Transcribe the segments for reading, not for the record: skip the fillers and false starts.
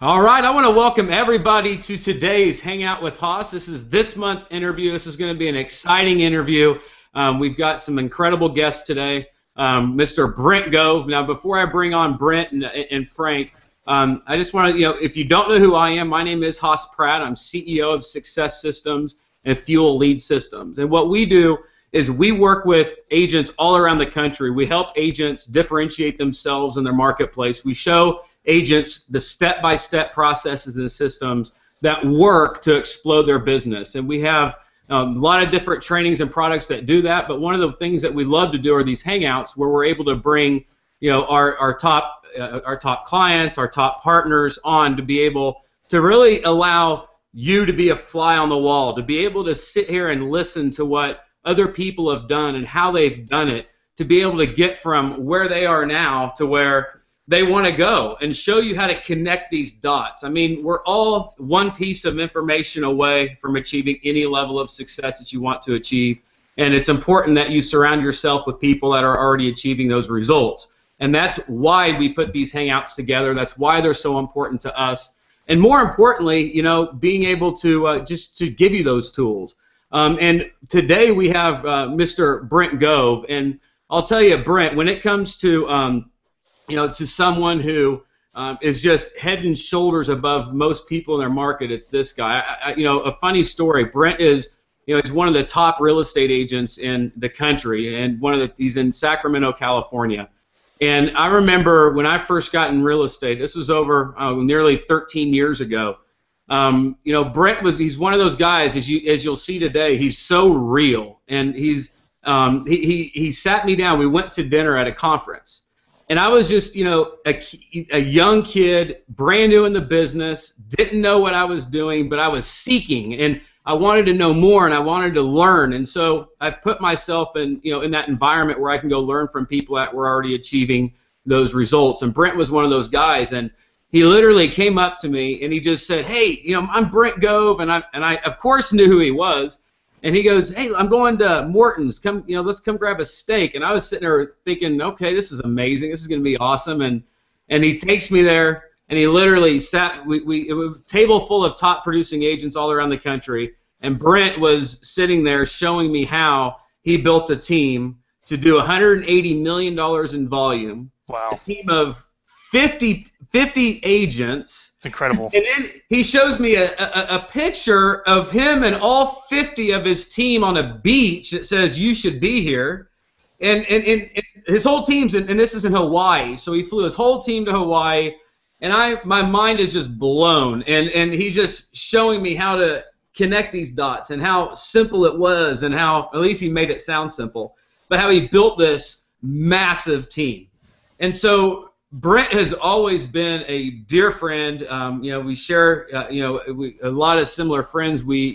All right, I want to welcome everybody to today's Hangout with Haas. This is this month's interview. This is going to be an exciting interview. We've got some incredible guests today. Mr. Brent Gove. Now, before I bring on Brent and Frank, I just want to, if you don't know who I am, my name is Haas Pratt. I'm CEO of Success Systems and Fuel Lead Systems. And what we do is we work with agents all around the country. We help agents differentiate themselves in their marketplace. We show agents the step-by-step processes and systems that work to explode their business. And we have a lot of different trainings and products that do that, but one of the things that we love to do are these hangouts where we're able to bring our top clients, our top partners on to be able to really allow you to be a fly on the wall, to be able to sit here and listen to what other people have done and how they've done it, to be able to get from where they are now to where they want to go and show you how to connect these dots. I mean, we're all one piece of information away from achieving any level of success that you want to achieve, and it's important that you surround yourself with people that are already achieving those results. And that's why we put these hangouts together. That's why they're so important to us. And more importantly, being able to just to give you those tools. And today we have Mr. Brent Gove, and I'll tell you, Brent, when it comes to to someone who is just head and shoulders above most people in their market, it's this guy. A funny story. Brent is, he's one of the top real estate agents in the country, and he's in Sacramento, California. And I remember when I first got in real estate, this was over nearly 13 years ago. Brent he's one of those guys, as you'll see today, he's so real, and he sat me down. We went to dinner at a conference. And I was just, a young kid, brand new in the business, didn't know what I was doing, but I was seeking, and I wanted to know more, and I wanted to learn. And so I put myself in that environment where I can go learn from people that were already achieving those results. And Brent was one of those guys, and he literally came up to me, and he just said, "Hey, I'm Brent Gove," and I of course knew who he was. And he goes, "Hey, I'm going to Morton's. Come, let's come grab a steak." And I was sitting there thinking, "Okay, this is amazing. This is going to be awesome." And he takes me there, and he literally sat. It was a table full of top producing agents all around the country, and Brent was sitting there showing me how he built a team to do $180 million in volume. Wow. A team of 50 agents. Incredible. And then he shows me a picture of him and all 50 of his team on a beach that says, "You should be here." And his whole team's and this is in Hawaii, so he flew his whole team to Hawaii, and my mind is just blown. And he's just showing me how to connect these dots and how simple it was, and how, at least he made it sound simple, but how he built this massive team. And so Brent has always been a dear friend. We share, a lot of similar friends. We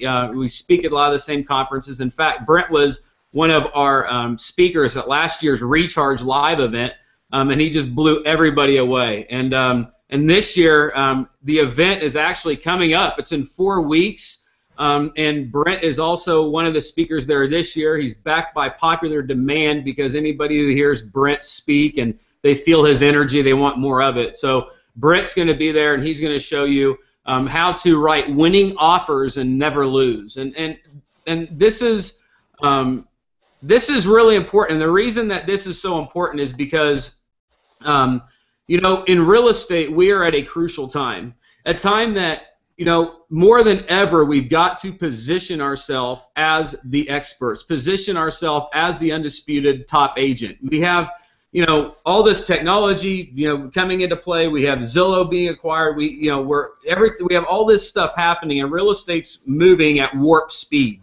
speak at a lot of the same conferences. In fact, Brent was one of our speakers at last year's Recharge Live event, and he just blew everybody away. And this year, the event is actually coming up. It's in 4 weeks, and Brent is also one of the speakers there this year. He's backed by popular demand because anybody who hears Brent speak and they feel his energy, they want more of it. So Brent's going to be there, and he's going to show you how to write winning offers and never lose. And this is really important. And the reason that this is so important is because in real estate we are at a crucial time, a time that more than ever we've got to position ourselves as the experts, position ourselves as the undisputed top agent. We have all this technology, coming into play. We have Zillow being acquired. We have all this stuff happening, and real estate's moving at warp speed.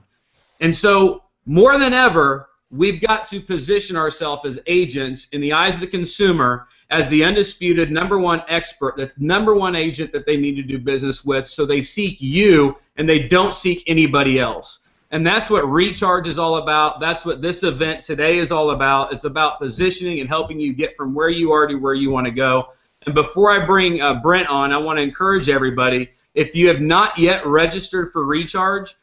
And so, more than ever, we've got to position ourselves as agents in the eyes of the consumer as the undisputed #1 expert, the #1 agent that they need to do business with. So they seek you, and they don't seek anybody else. And that's what Recharge is all about. That's what this event today is all about. It's about positioning and helping you get from where you are to where you want to go. And before I bring Brent on, I want to encourage everybody, if you have not yet registered for Recharge,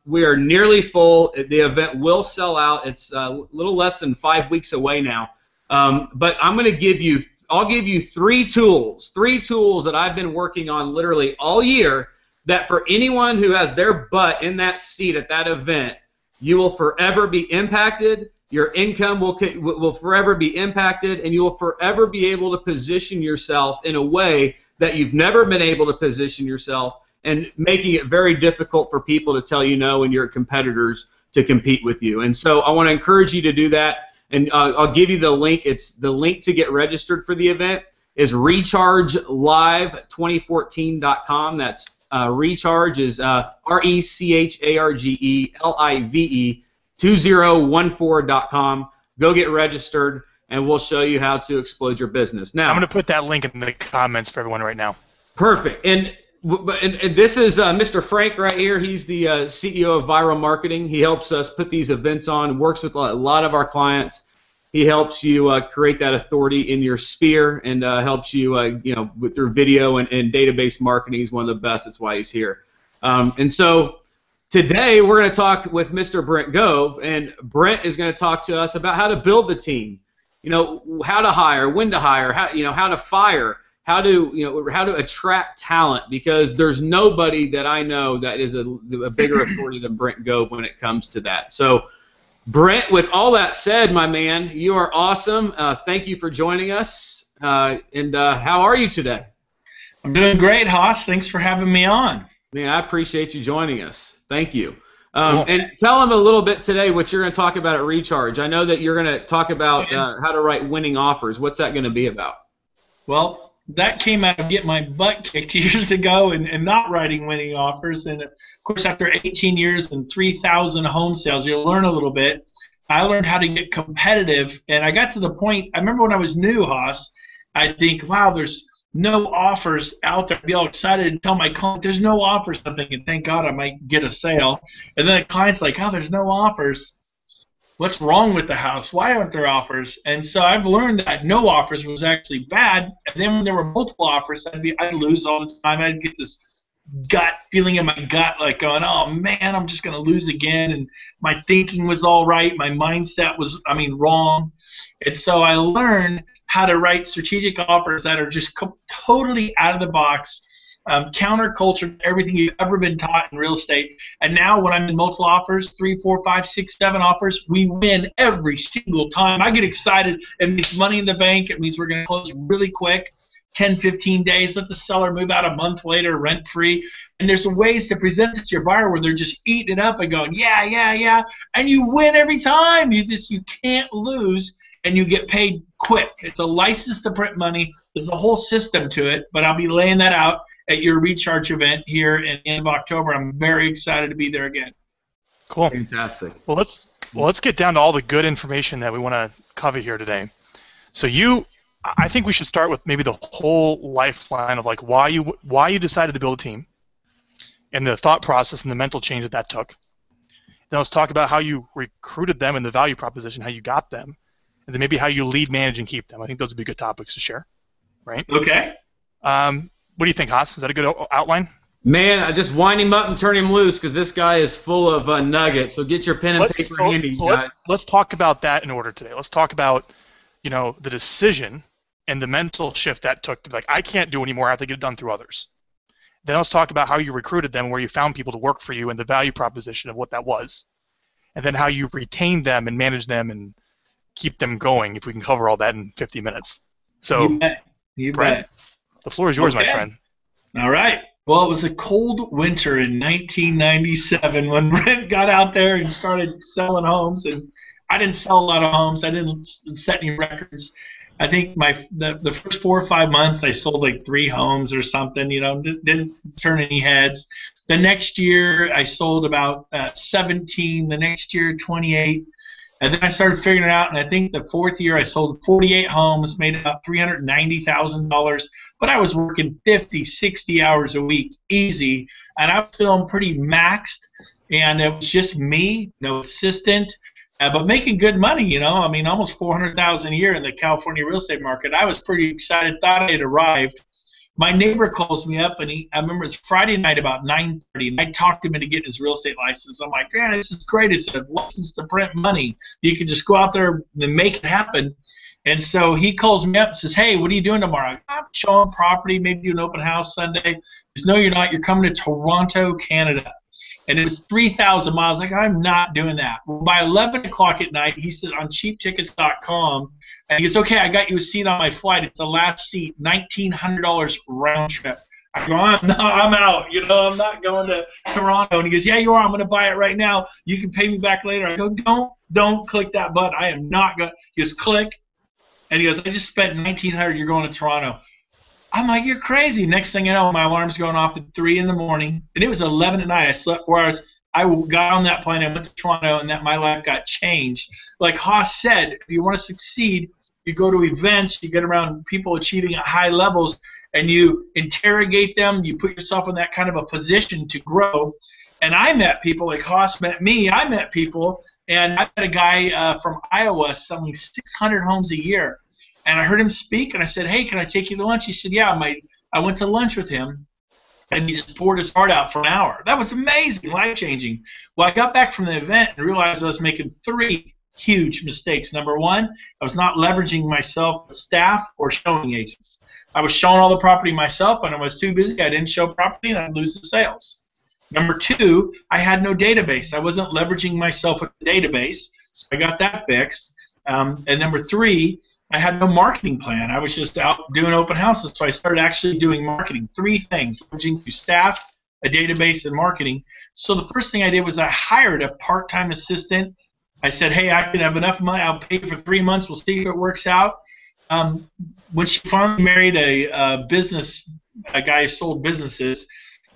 we are nearly full. The event will sell out. It's a little less than 5 weeks away now. But I'm going to give you I'll give you three tools that I've been working on literally all year that for anyone who has their butt in that seat at that event, you will forever be impacted. Your income will forever be impacted, and you will forever be able to position yourself in a way that you've never been able to position yourself, and making it very difficult for people to tell you no and your competitors to compete with you. And so I want to encourage you to do that, and I'll give you the link. It's the link to get registered for the event is rechargelive2014.com. That's Recharge is RECHARGELIVE 2014.com. Go get registered, and we'll show you how to explode your business. Now, I'm going to put that link in the comments for everyone right now. Perfect. And this is Mr. Frank right here. He's the CEO of Viral Marketing. He helps us put these events on, works with a lot of our clients. He helps you create that authority in your sphere, and helps you, through video and database marketing. He's one of the best. That's why he's here. And so today we're going to talk with Mr. Brent Gove, and Brent is going to talk to us about how to build the team. How to hire, when to hire, how to fire, how to attract talent, because there's nobody that I know that is a bigger authority than Brent Gove when it comes to that. So, Brent, with all that said, my man, you are awesome. Thank you for joining us. And how are you today? I'm doing great, Haas. Thanks for having me on. Man, I appreciate you joining us. Thank you. And tell them a little bit today what you're going to talk about at Recharge. I know that you're going to talk about how to write winning offers. What's that going to be about? Well, that came out of getting my butt kicked years ago and not writing winning offers. And, of course, after 18 years and 3,000 home sales, you'll learn a little bit. I learned how to get competitive. And I got to the point, I remember when I was new, Haas, I think, wow, there's no offers out there. I'd be all excited and tell my client there's no offers. I'm thinking, thank God I might get a sale. And then the client's like, oh, there's no offers. What's wrong with the house? Why aren't there offers? And so I've learned that no offers was actually bad. And then when there were multiple offers, I'd lose all the time. I'd get this gut feeling in my gut like going, oh man, I'm just going to lose again. And my thinking was all right. My mindset was, wrong. And so I learned how to write strategic offers that are just totally out of the box, counterculture to everything you've ever been taught in real estate. And now when I'm in multiple offers, 3, 4, 5, 6, 7 offers, we win every single time. I get excited. It means money in the bank. It means we're going to close really quick, 10, 15 days. Let the seller move out a month later, rent-free. And there's ways to present it to your buyer where they're just eating it up and going, yeah, yeah, yeah. And you win every time. You can't lose. And you get paid quick. It's a license to print money. There's a whole system to it, but I'll be laying that out at your Recharge event here in the end of October. I'm very excited to be there again. Cool. Fantastic. Well, let's get down to all the good information that we want to cover here today. So I think we should start with maybe the whole lifeline of like why you decided to build a team, and the thought process and the mental change that took. Then let's talk about how you recruited them and the value proposition, how you got them. And then maybe how you lead, manage, and keep them. I think those would be good topics to share, right? Okay. What do you think, Haas? Is that a good outline? Man, I just wind him up and turn him loose because this guy is full of nuggets. So get your pen and paper handy, guys. Let's talk about that in order today. Let's talk about, the decision and the mental shift that took to be like, I can't do anymore. I have to get it done through others. Then let's talk about how you recruited them, where you found people to work for you, and the value proposition of what that was. And then how you retained them and managed them and keep them going, if we can cover all that in 50 minutes. So, you Brent, bet. The floor is yours, my friend. All right. Well, it was a cold winter in 1997 when Brent got out there and started selling homes. And I didn't sell a lot of homes. I didn't set any records. I think the first 4 or 5 months I sold like 3 homes or something. Didn't turn any heads. The next year I sold about 17. The next year 28. And then I started figuring it out, and I think the 4th year I sold 48 homes, made about $390,000, but I was working 50, 60 hours a week, easy, and I was feeling pretty maxed, and it was just me, no assistant, but making good money, almost $400,000 a year in the California real estate market. I was pretty excited, thought I had arrived. My neighbor calls me up, and I remember it's Friday night about 9:30, and I talked him into getting his real estate license. I'm like, man, this is great. It's a license to print money. You can just go out there and make it happen. And so he calls me up and says, hey, what are you doing tomorrow? I'm showing property, maybe do an open house Sunday. He says, no, you're not. You're coming to Toronto, Canada. And it was 3,000 miles. Like, I'm not doing that. Well, by 11 o'clock at night, he said on cheaptickets.com, and he goes, okay, I got you a seat on my flight. It's the last seat, $1,900 round trip. I go, I'm out. You know, I'm not going to Toronto. And he goes, yeah, you are. I'm going to buy it right now. You can pay me back later. I go, don't click that button. I am not going to. He goes, click. And he goes, I just spent $1,900. You're going to Toronto. I'm like, you're crazy. Next thing you know, my alarm's going off at 3 in the morning. And it was 11 at night. I slept 4 hours. I got on that plane. I went to Toronto, and that my life got changed. Like Haas said, if you want to succeed, you go to events, you get around people achieving at high levels, and you interrogate them. You put yourself in that kind of a position to grow. And I met people like Haas met me. I met people, and I met a guy from Iowa selling 600 homes a year. And I heard him speak, and I said, hey, can I take you to lunch? He said, yeah. I went to lunch with him, and he just poured his heart out for an hour. That was amazing, life-changing. Well, I got back from the event and realized I was making 3 huge mistakes. Number 1, I was not leveraging myself with staff or showing agents. I was showing all the property myself, and I was too busy. I didn't show property, and I'd lose the sales. Number 2, I had no database. I wasn't leveraging myself with the database, so I got that fixed. And number 3, I had no marketing plan. I was just out doing open houses, so I started actually doing marketing. 3 things: leveraging through staff, a database, and marketing. So the first thing I did was I hired a part-time assistant. I said, hey, I can have enough money. I'll pay you for 3 months. We'll see if it works out. When she finally married a guy who sold businesses,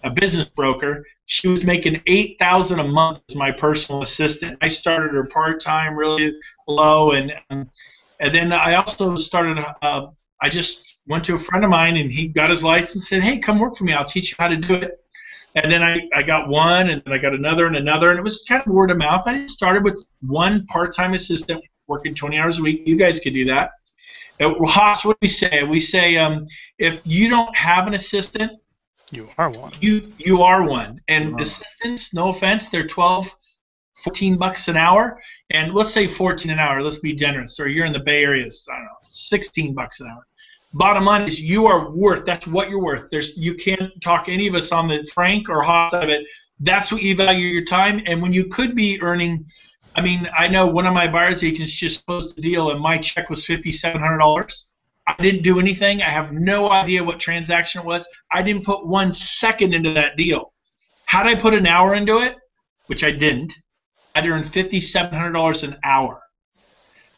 a business broker, she was making $8,000 a month as my personal assistant. I started her part-time, really low, and then I also started, I just went to a friend of mine, and he got his license and said, hey, come work for me. I'll teach you how to do it. And then I got one, and then I got another and another, and it was kind of word of mouth. I just started with one part-time assistant working 20 hours a week. You guys could do that. Haas, what do we say? We say if you don't have an assistant, you are one. You are one. And assistants, no offense, they're $12, $14 an hour. And let's say 14 an hour. Let's be generous. Or you're in the Bay Area, I don't know, $16 an hour. Bottom line is you are worth. That's what you're worth. You can't talk any of us on the Frank or Haas side of it. That's what you value your time. And when you could be earning, I mean, I know one of my buyer's agents just closed the deal, and my check was $5,700. I didn't do anything. I have no idea what transaction it was. I didn't put 1 second into that deal. Had I put an hour into it, which I didn't, I'd earn $5,700 an hour.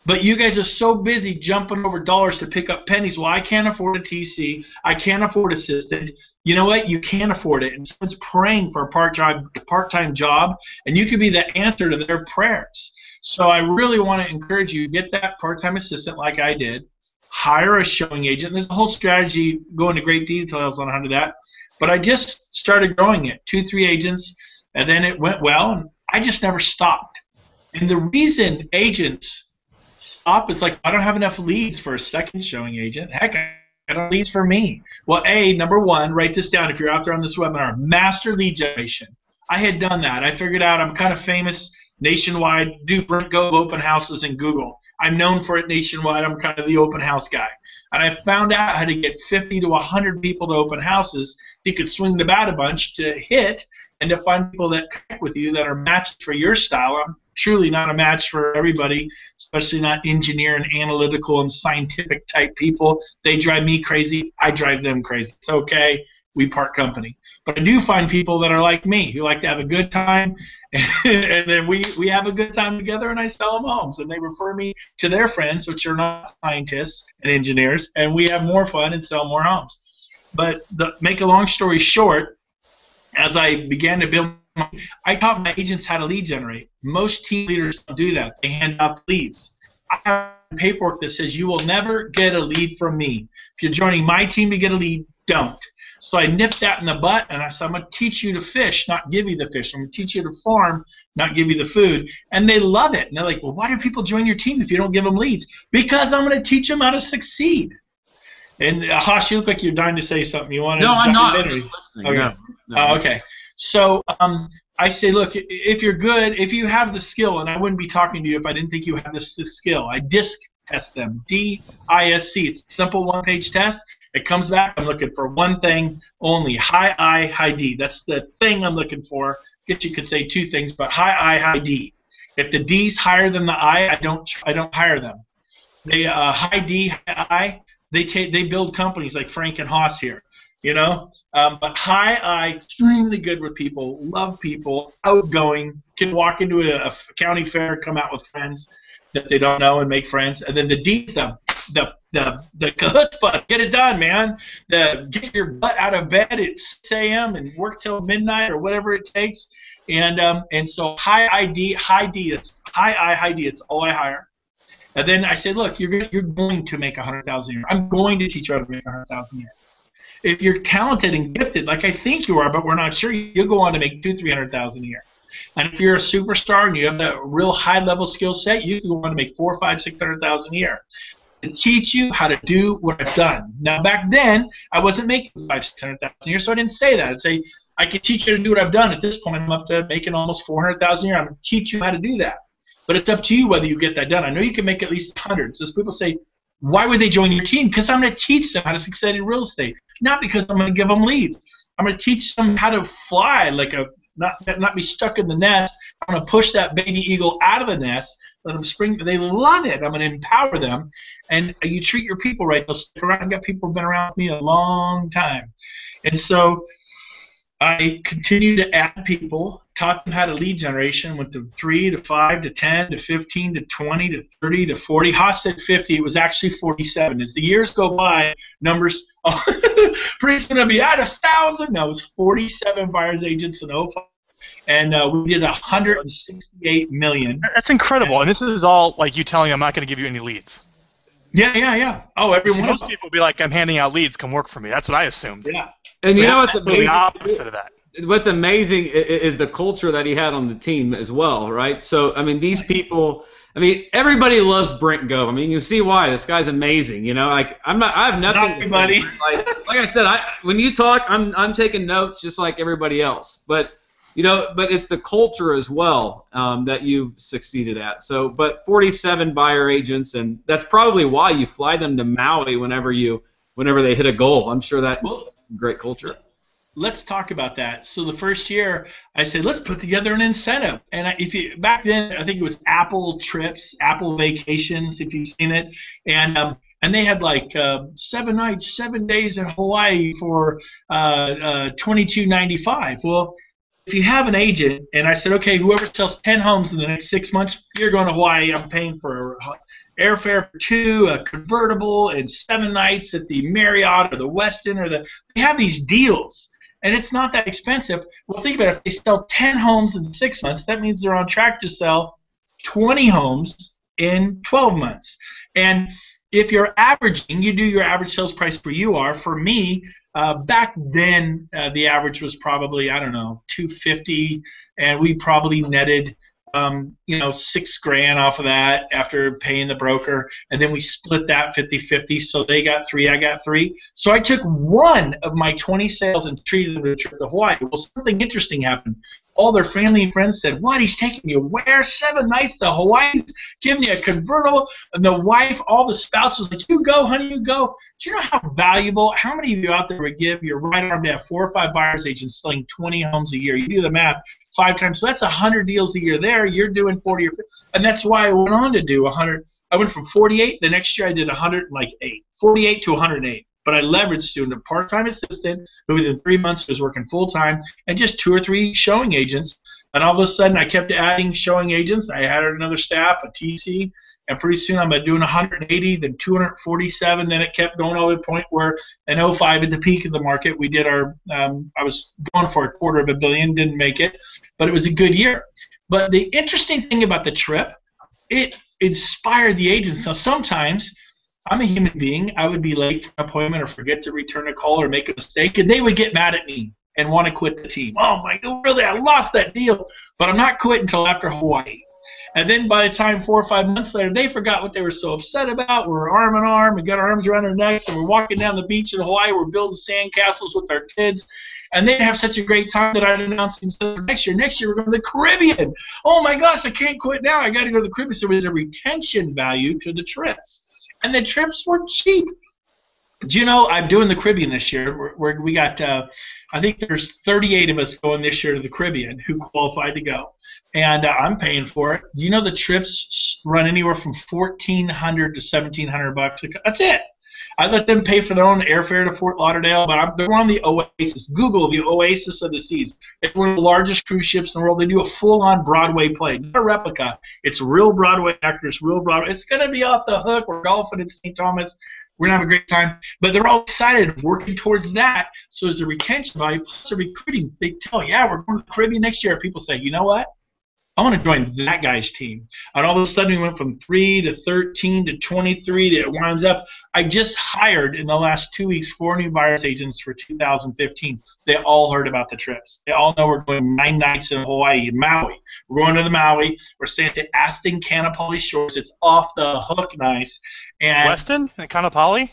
But you guys are so busy jumping over dollars to pick up pennies. Well, I can't afford a TC. I can't afford assistant. You know what? You can't afford it. And someone's praying for a part-time job, and you could be the answer to their prayers. So I really want to encourage you to get that part-time assistant like I did. Hire a showing agent. There's a whole strategy, go into great details on how to do that. But I just started growing it, 2, 3 agents, and then it went well, and I just never stopped. And the reason agents stop is like, I don't have enough leads for a second showing agent. Heck, I don't have leads for me. Well, number 1, write this down if you're out there on this webinar, master lead generation. I had done that. I figured out I'm kind of famous nationwide, do Brent Gove open houses in Google. I'm known for it nationwide. I'm kind of the open house guy. And I found out how to get 50 to 100 people to open houses. You could swing the bat a bunch to hit and to find people that connect with you that are matched for your style. I'm truly not a match for everybody, especially not engineer and analytical and scientific type people. They drive me crazy. I drive them crazy. It's okay. We part company. But I do find people that are like me, who like to have a good time, and then we have a good time together, and I sell them homes, and they refer me to their friends, which are not scientists and engineers, and we have more fun and sell more homes. But make a long story short, as I began to build, I taught my agents how to lead generate. Most team leaders don't do that. They hand out leads. I have paperwork that says you will never get a lead from me. If you're joining my team to get a lead, don't. So I nipped that in the butt, and I said, I'm going to teach you to fish, not give you the fish. I'm going to teach you to farm, not give you the food. And they love it. And they're like, well, why do people join your team if you don't give them leads? Because I'm going to teach them how to succeed. And Haas, you look like you're dying to say something. You want to? No, I'm not. I'm just listening. Okay. No. Okay. So I say, look, if you're good, if you have the skill, and I wouldn't be talking to you if I didn't think you had this skill. I disc test them. D-I-S-C. It's a simple one-page test. It comes back. I'm looking for one thing only: high I, high D. That's the thing I'm looking for. I guess you could say two things, but high I, high D. If the D's higher than the I don't hire them. They high D, high I. They build companies like Frank and Haas here, you know. But high I, extremely good with people, love people, outgoing, can walk into a county fair, come out with friends that they don't know and make friends. And then the D's the chutzpah, get it done, man. Get your butt out of bed at 6 a.m. and work till midnight or whatever it takes. And so high D, it's high I, high D. It's all I hire. And then I said, look, you're going to make $100,000 a year. I'm going to teach you how to make $100,000 a year. If you're talented and gifted, like I think you are, but we're not sure, you'll go on to make $200,000-300,000 a year. And if you're a superstar and you have that real high-level skill set, you can go on to make $400,000, $500,000, $600,000 a year. To teach you how to do what I've done. Now, back then, I wasn't making $500,000, $600,000 a year, so I didn't say that. I'd say, I could teach you how to do what I've done. At this point, I'm up to making almost $400,000 a year. I'm going to teach you how to do that. But it's up to you whether you get that done. I know you can make at least 100. So people say, why would they join your team? Because I'm going to teach them how to succeed in real estate. Not because I'm going to give them leads. I'm going to teach them how to fly, like not be stuck in the nest. I'm going to push that baby eagle out of the nest, let them spring. They love it. I'm going to empower them. And you treat your people right, they'll stick around. I've got people who've been around with me a long time. And so I continued to add people, taught them how to lead generation, went to 3 to 5 to 10 to 15 to 20 to 30 to 40. Haas said 50. It was actually 47. As the years go by, numbers, pretty soon going to be at 1,000. No, it was 47 buyers agents in 05. And we did $168 million. That's incredible. And this is all like you telling me I'm not going to give you any leads. Yeah. Oh, everyone. Most people will be like, I'm handing out leads. Come work for me. That's what I assumed. Yeah. And you know what's amazing? The opposite of that. What's amazing is the culture that he had on the team as well, right? So, I mean, these people, I mean, everybody loves Brent Gove. I mean, you can see why. This guy's amazing, you know? Like, I have nothing. Not everybody. Like I said, when you talk, I'm taking notes just like everybody else. But, you know, but it's the culture as well that you've succeeded at. So, but 47 buyer agents, and that's probably why you fly them to Maui whenever they hit a goal. I'm sure that's great culture. Let's talk about that. So the first year, I said, let's put together an incentive. And back then, I think it was Apple Trips, Apple Vacations, if you've seen it, and they had like 7 nights, 7 days in Hawaii for $22.95. Well, if you have an agent, and I said, okay, whoever sells 10 homes in the next 6 months, you're going to Hawaii. I'm paying for airfare for 2, a convertible, and 7 nights at the Marriott or the Westin they have these deals. And it's not that expensive. Well, think about it. If they sell 10 homes in 6 months, that means they're on track to sell 20 homes in 12 months. And if you're averaging, you do your average sales price per UR. For me, back then, the average was probably, I don't know, $250, and we probably netted $6,000 off of that after paying the broker, and then we split that 50-50. So they got 3, I got 3. So I took 1 of my 20 sales and treated them to a trip to Hawaii. Well, something interesting happened. All their family and friends said, "What? He's taking you where? 7 nights to Hawaii? He's giving you a convertible." And the wife, all the spouse was like, "You go, honey, you go." Do you know how valuable? How many of you out there would give your right arm to have 4 or 5 buyers agents selling 20 homes a year? You do the math. 5 times, so that's 100 deals a year there. You're doing 40 or 50, and that's why I went on to do 100. I went from 48. The next year I did 108, 48 to 108. But I leveraged doing a part-time assistant who within 3 months was working full-time, and just 2 or 3 showing agents. And all of a sudden I kept adding showing agents. I had another staff, a TC, and pretty soon I'm doing 180, then 247. Then it kept going all the way to the point where in 05 at the peak of the market, we did our I was going for $250 million, didn't make it, but it was a good year. But the interesting thing about the trip, it inspired the agents. Now sometimes I'm a human being. I would be late for an appointment or forget to return a call or make a mistake, and they would get mad at me and want to quit the team. Oh my God, really? I lost that deal. But I'm not quitting until after Hawaii. And then by the time 4 or 5 months later, they forgot what they were so upset about. We're arm in arm and got our arms around our necks, and we're walking down the beach in Hawaii. We're building sand castles with our kids. And they have such a great time that I'd announced instead of next year we're going to the Caribbean. Oh my gosh, I can't quit now. I got to go to the Caribbean. So there's a retention value to the trips. And the trips were cheap. Do you know, I'm doing the Caribbean this year. We got, I think there's 38 of us going this year to the Caribbean who qualified to go. And I'm paying for it. You know, the trips run anywhere from $1,400 to $1,700. That's it. I let them pay for their own airfare to Fort Lauderdale, but they're on the Oasis. Google the Oasis of the Seas. It's one of the largest cruise ships in the world. They do a full-on Broadway play, not a replica. It's real Broadway actors, real Broadway. It's going to be off the hook. We're golfing in St. Thomas. We're going to have a great time. But they're all excited, working towards that. So there's a retention value, plus a recruiting. They tell, yeah, we're going to the Caribbean next year. People say, you know what? I want to join that guy's team. And all of a sudden, we went from 3 to 13 to 23 to it winds up. I just hired in the last 2 weeks 4 new buyer's agents for 2015. They all heard about the trips. They all know we're going 9 nights in Hawaii, Maui. We're going to the Maui. We're staying at the Aston Kanapali Shores. It's off the hook nice. And Weston and Kanapali?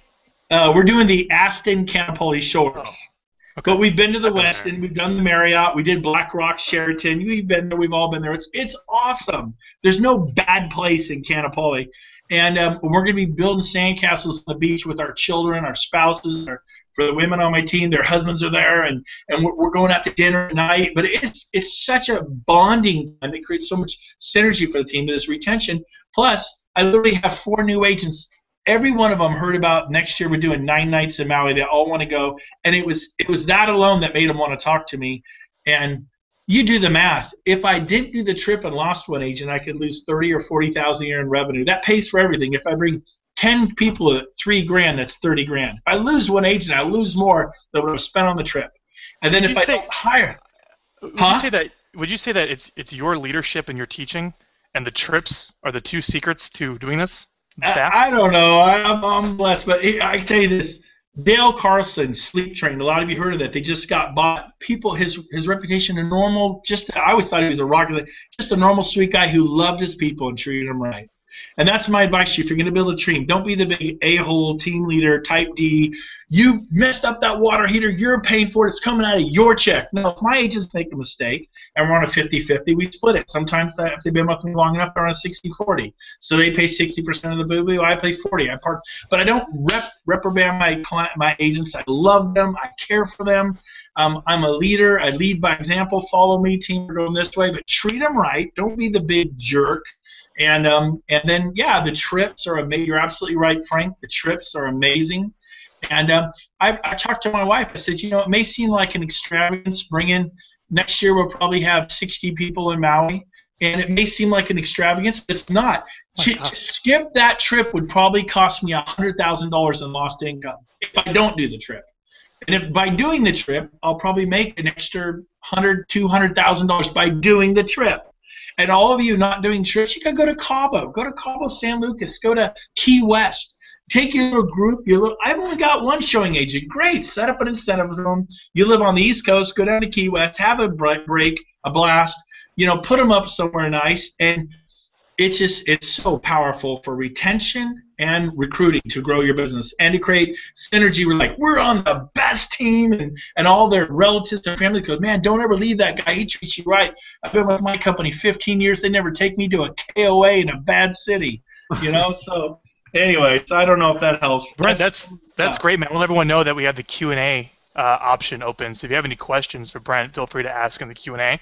We're doing the Aston Kanapali Shores. Oh. Okay. But we've been to the Westin, we've done the Marriott, we did Black Rock, Sheraton. We've been there, we've all been there. It's awesome. There's no bad place in Kanapali. And we're going to be building sandcastles on the beach with our children, our spouses, for the women on my team, their husbands are there, and we're going out to dinner tonight. But it's such a bonding time. It creates so much synergy for the team, this retention. Plus, I literally have 4 new agents. Every one of them heard about next year we're doing 9 nights in Maui. They all want to go. And it was that alone that made them want to talk to me. And you do the math. If I didn't do the trip and lost one agent, I could lose $30,000 or $40,000 a year in revenue. That pays for everything. If I bring 10 people at $3,000, that's $30,000. If I lose one agent, I lose more than what I've spent on the trip. And then if I don't hire, would you say that it's your leadership and your teaching, and the trips are the 2 secrets to doing this? Staff? I don't know. I'm blessed, but I can tell you this: Dale Carlson, Sleep Train. A lot of you heard of that. They just got bought. People, his reputation, a normal. I always thought he was a rocker. Just a normal, sweet guy who loved his people and treated them right. And that's my advice to you. If you're going to build a team, don't be the big a-hole team leader, type D. You messed up that water heater. You're paying for it. It's coming out of your check. No, if my agents make a mistake and we're on a 50-50, we split it. Sometimes if they've been with me long enough, they're on a 60-40. So they pay 60% of the boo-boo. I pay 40. But I don't reprimand my agents. I love them. I care for them. I'm a leader. I lead by example. Follow me, team. We're going this way. But treat them right. Don't be the big jerk. And then, yeah, the trips are amazing. You're absolutely right, Frank. The trips are amazing. And I talked to my wife. I said, it may seem like an extravagance. Next year we'll probably have 60 people in Maui. And it may seem like an extravagance, but it's not. To skip that trip would probably cost me $100,000 in lost income if I don't do the trip. And if by doing the trip, I'll probably make an extra $100,000, $200,000 by doing the trip. And all of you not doing trips, you can go to Cabo. Go to Cabo San Lucas. Go to Key West. Take your little group. I've only got one showing agent. Great. Set up an incentive room. You live on the East Coast. Go down to Key West. Have a break, a blast. Put them up somewhere nice. And it's so powerful for retention and recruiting to grow your business and to create synergy. We're on the best team, and all their relatives and family go, man, don't ever leave that guy. He treats you right. I've been with my company 15 years. They never take me to a KOA in a bad city. So anyway, I don't know if that helps. Brent, that's great, man. We'll let everyone know that we have the Q&A option open. So if you have any questions for Brent, feel free to ask in the Q&A. And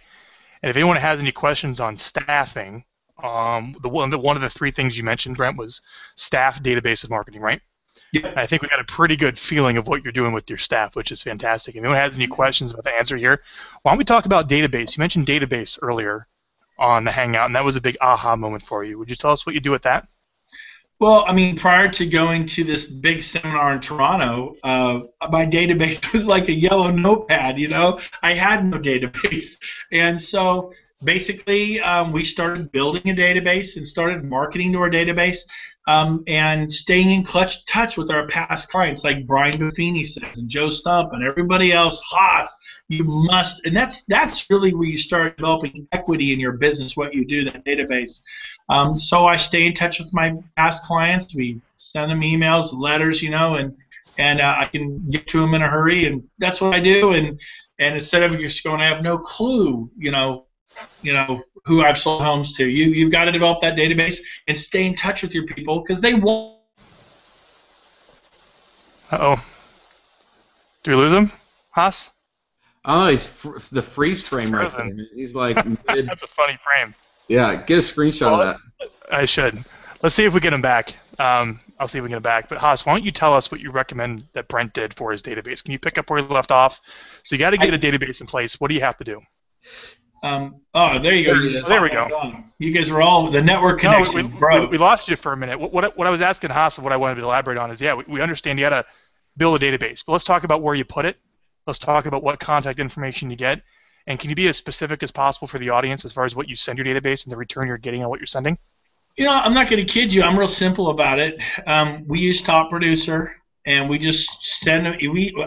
if anyone has any questions on staffing, one of the 3 things you mentioned, Brent, was staff, database, and marketing, right? Yeah. I think we got a pretty good feeling of what you're doing with your staff, which is fantastic. If anyone has any questions about the answer here, why don't we talk about database? You mentioned database earlier on the Hangout, and that was a big aha moment for you. Would you tell us what you do with that? Well, prior to going to this big seminar in Toronto, my database was like a yellow notepad, I had no database. And so basically, we started building a database and started marketing to our database. and staying in touch with our past clients, like Brian Buffini says, and Joe Stump, and everybody else. Haas, you must, and that's really where you start developing equity in your business, what you do, that database. So I stay in touch with my past clients. We send them emails, letters, and I can get to them in a hurry, and that's what I do. And instead of just going, I have no clue, who I've sold homes to. You've got to develop that database and stay in touch with your people, because they won't. Uh-oh. Do we lose him, Haas? Oh, he's the freeze frame right there. He's like mid. That's a funny frame. Yeah, get a screenshot of that. I should. Let's see if we get him back. I'll see if we get him back. But Haas, why don't you tell us what you recommend that Brent did for his database? Can you pick up where he left off? So you got to get a database in place. What do you have to do? There you go. There we go. You guys were all the network connection, bro. We lost you for a minute. What I was asking Haas and what I wanted to elaborate on is, we understand you got to build a database, but let's talk about where you put it. Let's talk about what contact information you get, and can you be as specific as possible for the audience as far as what you send your database and the return you're getting on what you're sending? I'm not going to kid you. I'm real simple about it. We use Top Producer, and we just send them.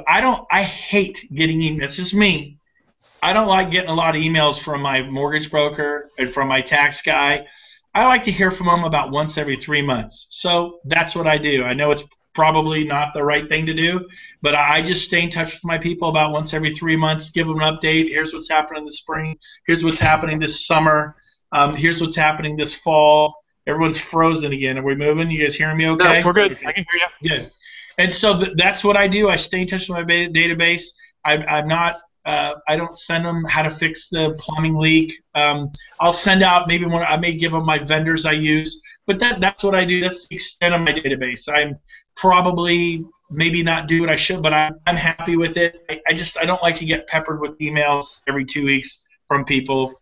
I hate getting emails. This is me. I don't like getting a lot of emails from my mortgage broker and from my tax guy. I like to hear from them about once every 3 months. So that's what I do. I know it's probably not the right thing to do, but I just stay in touch with my people about once every 3 months, give them an update. Here's what's happening this spring. Here's what's happening this summer. Here's what's happening this fall. Everyone's frozen again. Are we moving? You guys hearing me okay? No, we're good. I can hear you. Good. And so that's what I do. I stay in touch with my database. I'm not I don't send them how to fix the plumbing leak. I'll send out maybe one. I may give them my vendors I use, but that's what I do. That's the extent of my database. I'm probably maybe not do what I should, but I'm happy with it. I don't like to get peppered with emails every 2 weeks from people.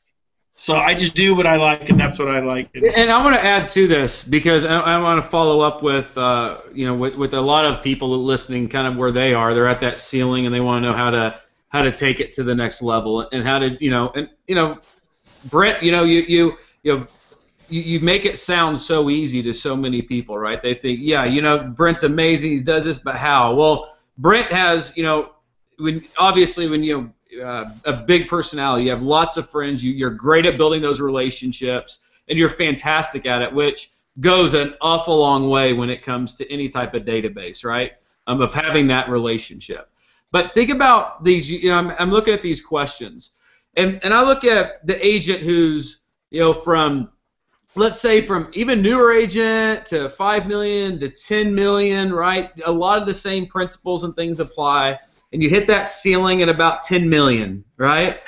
So I just do what I like, and that's what I like. And I want to add to this, because I want to follow up with with a lot of people listening, kind of where they are. They're at that ceiling, and they want to know how to take it to the next level, and how to Brent, you make it sound so easy to so many people, right? They think, Brent's amazing, he does this, but how? Well, Brent has, when a big personality, you have lots of friends, you're great at building those relationships, and you're fantastic at it, which goes an awful long way when it comes to any type of database, right? Of having that relationship. But think about these, I'm looking at these questions, and I look at the agent who's, from, let's say, from even newer agent to 5 million to 10 million, right? A lot of the same principles and things apply, and you hit that ceiling at about 10 million, right?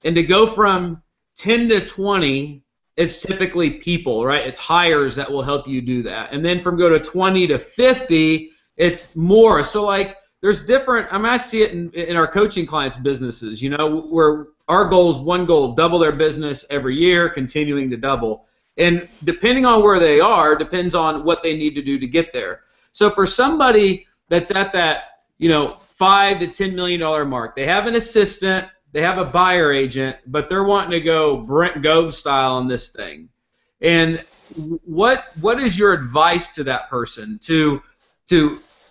And to go from 10 to 20, it's typically people, right? It's hires that will help you do that. And then from go to 20 to 50, it's more. So there's different. I see it in our coaching clients' businesses. Where our goal is one goal: double their business every year, continuing to double. And depending on where they are, depends on what they need to do to get there. So for somebody that's at that, $5 to $10 million mark, they have an assistant, they have a buyer agent, but they're wanting to go Brent Gove style on this thing. And what is your advice to that person to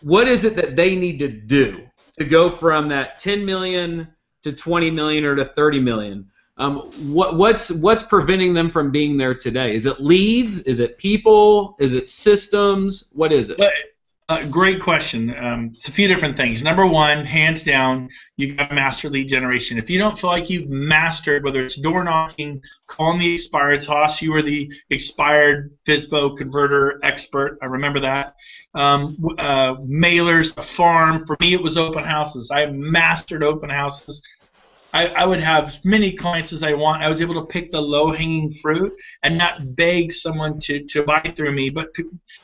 what is it that they need to do to go from that 10 million to 20 million or to 30 million? What's preventing them from being there today? Is it leads? Is it people? Is it systems? What is it? Great question. It's a few different things. Number one, hands down, you got to master lead generation. If you don't feel like you've mastered, whether it's door knocking, calling the expireds, Haas, you were the expired FSBO converter expert. I remember that. Mailers, a farm. For me, it was open houses. I mastered open houses. I would have many clients as I want. I was able to pick the low-hanging fruit and not beg someone to buy through me, but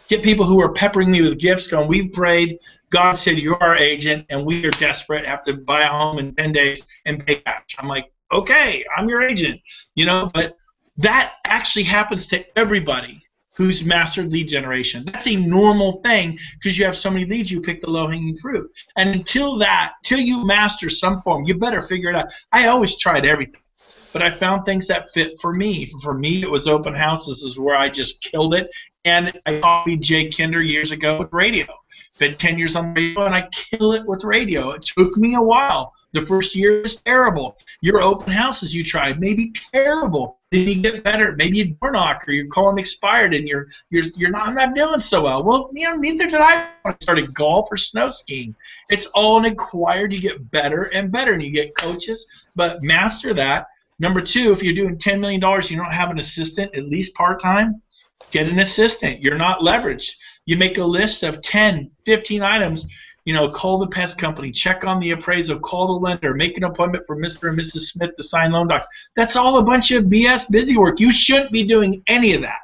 get people who are peppering me with gifts going, we've prayed, God said you're our agent, and we are desperate, have to buy a home in 10 days and pay cash. I'm like, okay, I'm your agent. But that actually happens to everybody who's mastered lead generation. That's a normal thing because you have so many leads, you pick the low-hanging fruit. And until you master some form, you better figure it out. I always tried everything, but I found things that fit for me. For me, it was open houses is where I just killed it, And I copied Jay Kinder years ago with radio. Been 10 years on radio, and I kill it with radio. It took me a while. The first year was terrible. Your open houses you tried may be terrible. Then you get better. Maybe you door knock, or you're calling expired, and you're not, I'm not doing so well. Well, neither did I when I started golf or snow skiing. It's all an acquired. You get better and better, and you get coaches. But master that. Number two, if you're doing $10 million, you don't have an assistant, at least part-time, get an assistant. You're not leveraged. You make a list of 10, 15 items. Call the pest company, check on the appraisal, call the lender, make an appointment for Mr. and Mrs. Smith to sign loan docs. That's all a bunch of BS busy work. You shouldn't be doing any of that.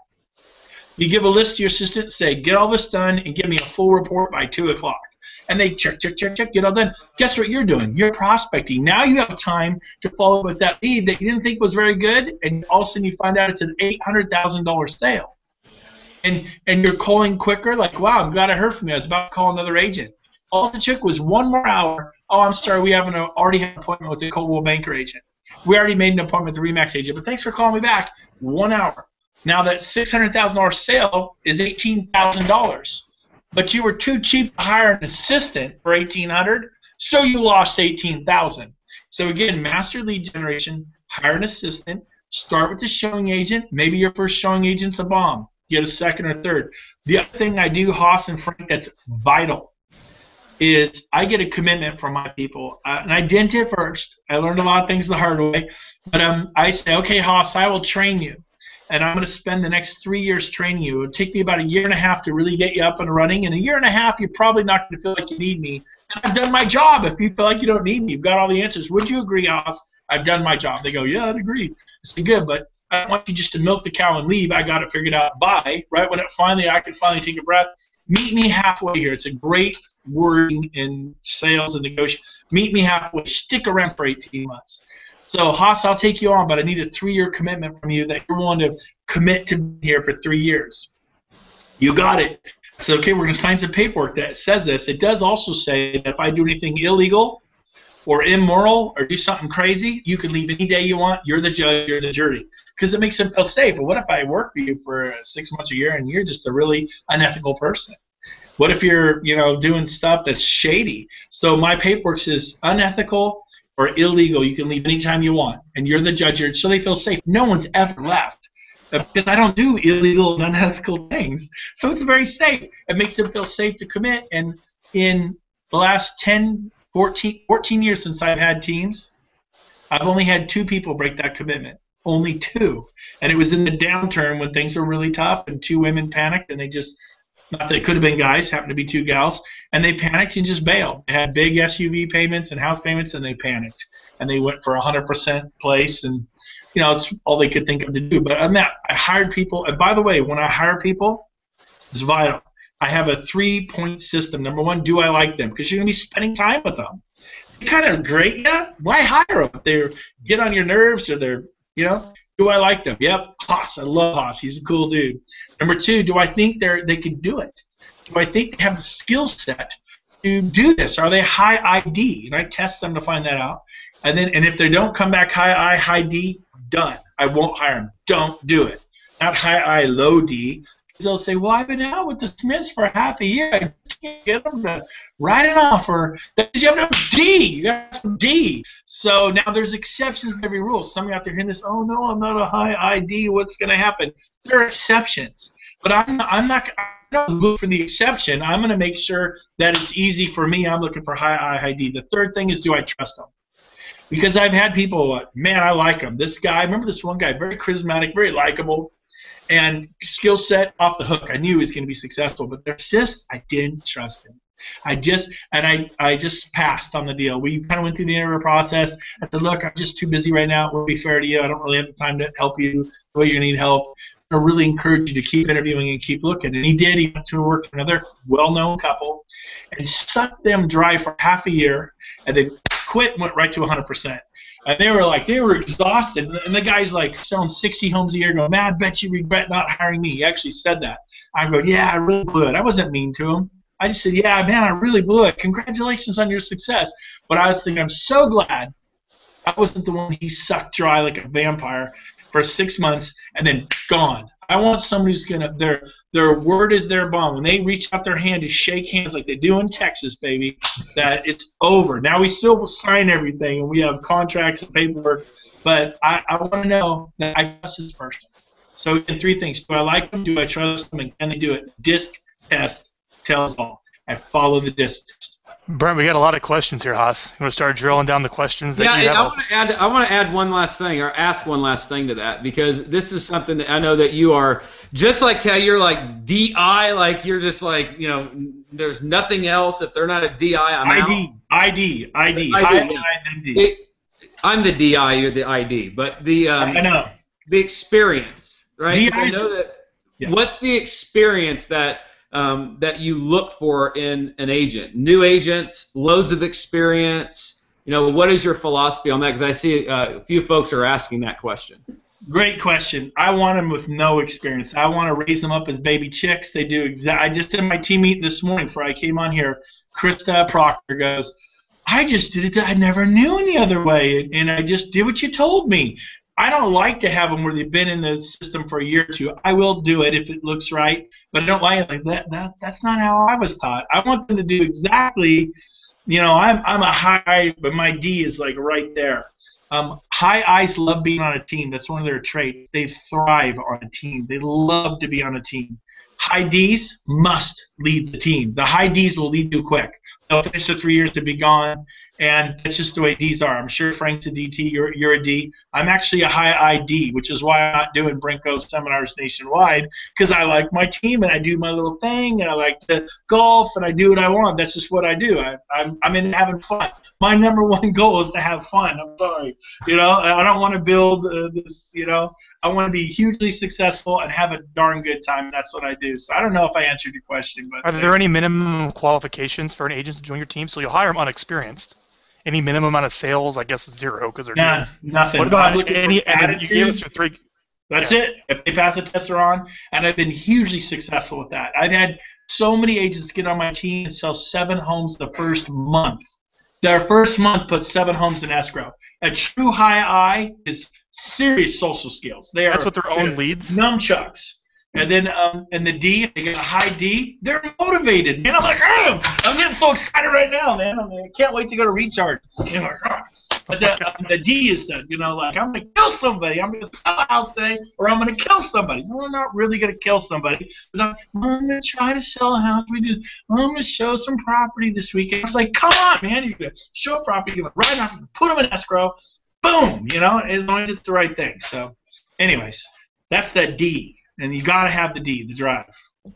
You give a list to your assistant, say, get all this done and give me a full report by 2 o'clock. And they check, get all done. Guess what you're doing? You're prospecting. Now you have time to follow up with that lead that you didn't think was very good, and all of a sudden you find out it's an $800,000 sale. And you're calling quicker, like, wow, I'm glad I heard from you. I was about to call another agent. All it took was 1 more hour. Oh, I'm sorry, we already had an appointment with the Coldwell Banker agent. We already made an appointment with the RE/MAX agent, but thanks for calling me back. 1 hour. Now that $600,000 sale is $18,000. But you were too cheap to hire an assistant for $1,800, so you lost $18,000. So again, master lead generation, hire an assistant, start with the showing agent. Maybe your first showing agent's a bomb. Get a second or third. The other thing I do, Haas and Frank, that's vital is I get a commitment from my people. And I didn't at first. I learned a lot of things the hard way. But I say, okay, Haas, I will train you. And I'm going to spend the next 3 years training you. It'll take me about 1.5 years to really get you up and running. In 1.5 years, you're probably not going to feel like you need me. And I've done my job. If you feel like you don't need me, you've got all the answers. Would you agree, Haas? I've done my job. They go, yeah, I'd agree. I say, good, but I don't want you just to milk the cow and leave. I got it figured out by, right when I could finally take a breath. Meet me halfway here. It's a great wording in sales and negotiation. Meet me halfway. Stick around for 18 months. So, Haas, I'll take you on, but I need a 3-year commitment from you that you're willing to commit to be here for 3 years. You got it. So, okay, we're going to sign some paperwork that says this. It does also say that if I do anything illegal or immoral or do something crazy, you can leave any day you want. You're the judge, you're the jury. Because it makes them feel safe. Well, what if I work for you for 6 months, a year, and you're just a really unethical person? What if you're, doing stuff that's shady? So my paperwork says unethical or illegal. You can leave anytime you want, and you're the judge, so they feel safe. No one's ever left because I don't do illegal and unethical things. So it's very safe. It makes them feel safe to commit. And in the last 14 years since I've had teams, I've only had 2 people break that commitment. Only 2. And it was in the downturn when things were really tough and 2 women panicked and they just, not that it could have been guys, happened to be 2 gals, and they panicked and just bailed. They had big SUV payments and house payments, and they panicked. And they went for 100% place, and, it's all they could think of to do. But on that, I hired people. And by the way, when I hire people, it's vital. I have a 3-point system. Number 1, do I like them? Because you're going to be spending time with them. They kind of grate you. Why hire them? If they get on your nerves or they're, do I like them? Yep, Haas. I love Haas. He's a cool dude. Number 2, do I think they can do it? Do I think they have the skill set to do this? Are they high ID? And I test them to find that out. And if they don't come back high I, high D, done. I won't hire them. Don't do it. Not high I, low D. Because they'll say, well, I've been out with the Smiths for half a year. I can't get them to write it off. Or because you have no D. You got some D. So now there's exceptions to every rule. Some of you out there hearing this, oh, no, I'm not a high ID. What's going to happen? There are exceptions. But I'm not going to look for the exception. I'm going to make sure that it's easy for me. I'm looking for high I, high D. The third thing is, do I trust them? Because I've had people, man, I like him. This guy, I remember this one guy, very charismatic, very likable, and skill set off the hook. I knew he was going to be successful, but there's just, I didn't trust him. I just passed on the deal. We kind of went through the interview process. I said, look, I'm just too busy right now. It won't be fair to you. I don't really have the time to help you the way you need help. I really encourage you to keep interviewing and keep looking. And he did. He went to work for another well-known couple and sucked them dry for half a year, and then quit and went right to 100%. And they were exhausted. And the guy's like selling 60 homes a year going, man, I bet you regret not hiring me. He actually said that. I go, yeah, I really blew it. I wasn't mean to him. I just said, yeah, man, I really blew it. Congratulations on your success. But I was thinking, I'm so glad I wasn't the one he sucked dry like a vampire for 6 months and then gone. I want someone who's gonna their word is their bond. When they reach out their hand to shake hands like they do in Texas, baby, that it's over. Now we still sign everything and we have contracts and paperwork, but I want to know that I trust this person. So again, 3 things: do I like them? Do I trust them? And can they do it? DISC test tells all. I follow the DISC test. Brent, we got a lot of questions here, Haas. You want to start drilling down the questions that you have? I want to add one last thing, or ask one last thing to that, because this is something that I know that you are, just like how you're like DI, like you're just like, you know, there's nothing else. If they're not a DI, I'm out. ID. I'm the DI, you're the ID, but the I know the experience, right? I know that. Yeah. What's the experience that that you look for in an agent? New agents, loads of experience. You know, what is your philosophy on that? Because I see a few folks are asking that question. Great question. I want them with no experience. I want to raise them up as baby chicks. They do I just did my team meeting this morning before I came on here. Krista Proctor goes, I just did it. I never knew any other way, and I just did what you told me. I don't like to have them where they've been in the system for a year or two. I will do it if it looks right, but I don't like it like that. That's not how I was taught. I want them to do exactly. You know, I'm a high, but my D is like right there. High I's love being on a team. That's one of their traits. They thrive on a team. They love to be on a team. High D's must lead the team. The high D's will lead you quick. They'll finish the 3 years to be gone. And that's just the way D's are. I'm sure Frank's a DT. You're a D. I'm actually a high ID, which is why I'm not doing Brent Gove seminars nationwide, because I like my team and I do my little thing and I like to golf and I do what I want. That's just what I do. I'm in having fun. My number one goal is to have fun. I'm sorry. You know, I don't want to build this, you know. I want to be hugely successful and have a darn good time. That's what I do. So I don't know if I answered your question. But are there any minimum qualifications for an agent to join your team? So you'll hire them unexperienced. Any minimum amount of sales? I guess it's 0 because they're new. Nothing. What about any attitude? You gave us your 3. That's it. If they pass the test, they're on. And I've been hugely successful with that. I've had so many agents get on my team and sell 7 homes the first month. Their first month put 7 homes in escrow. A true high I is serious social skills. That's what their own leads? Nunchucks. And then and the D, if they get a high D, they're motivated. Man, I'm like, oh, I'm getting so excited right now, man. I can't wait to go to recharge. You know, but the D is the, you know, like I'm going to kill somebody. I'm going to sell a house today, or I'm going to kill somebody. Well, I'm not really going to kill somebody. But I'm going to try to sell a house. I'm going to show some property this weekend. I was like, come on, man. You're going to show a property. You're going to write off, put them in escrow. Boom. You know, as long as it's the right thing. So, anyways, that's that D. And you got to have the D, the drive.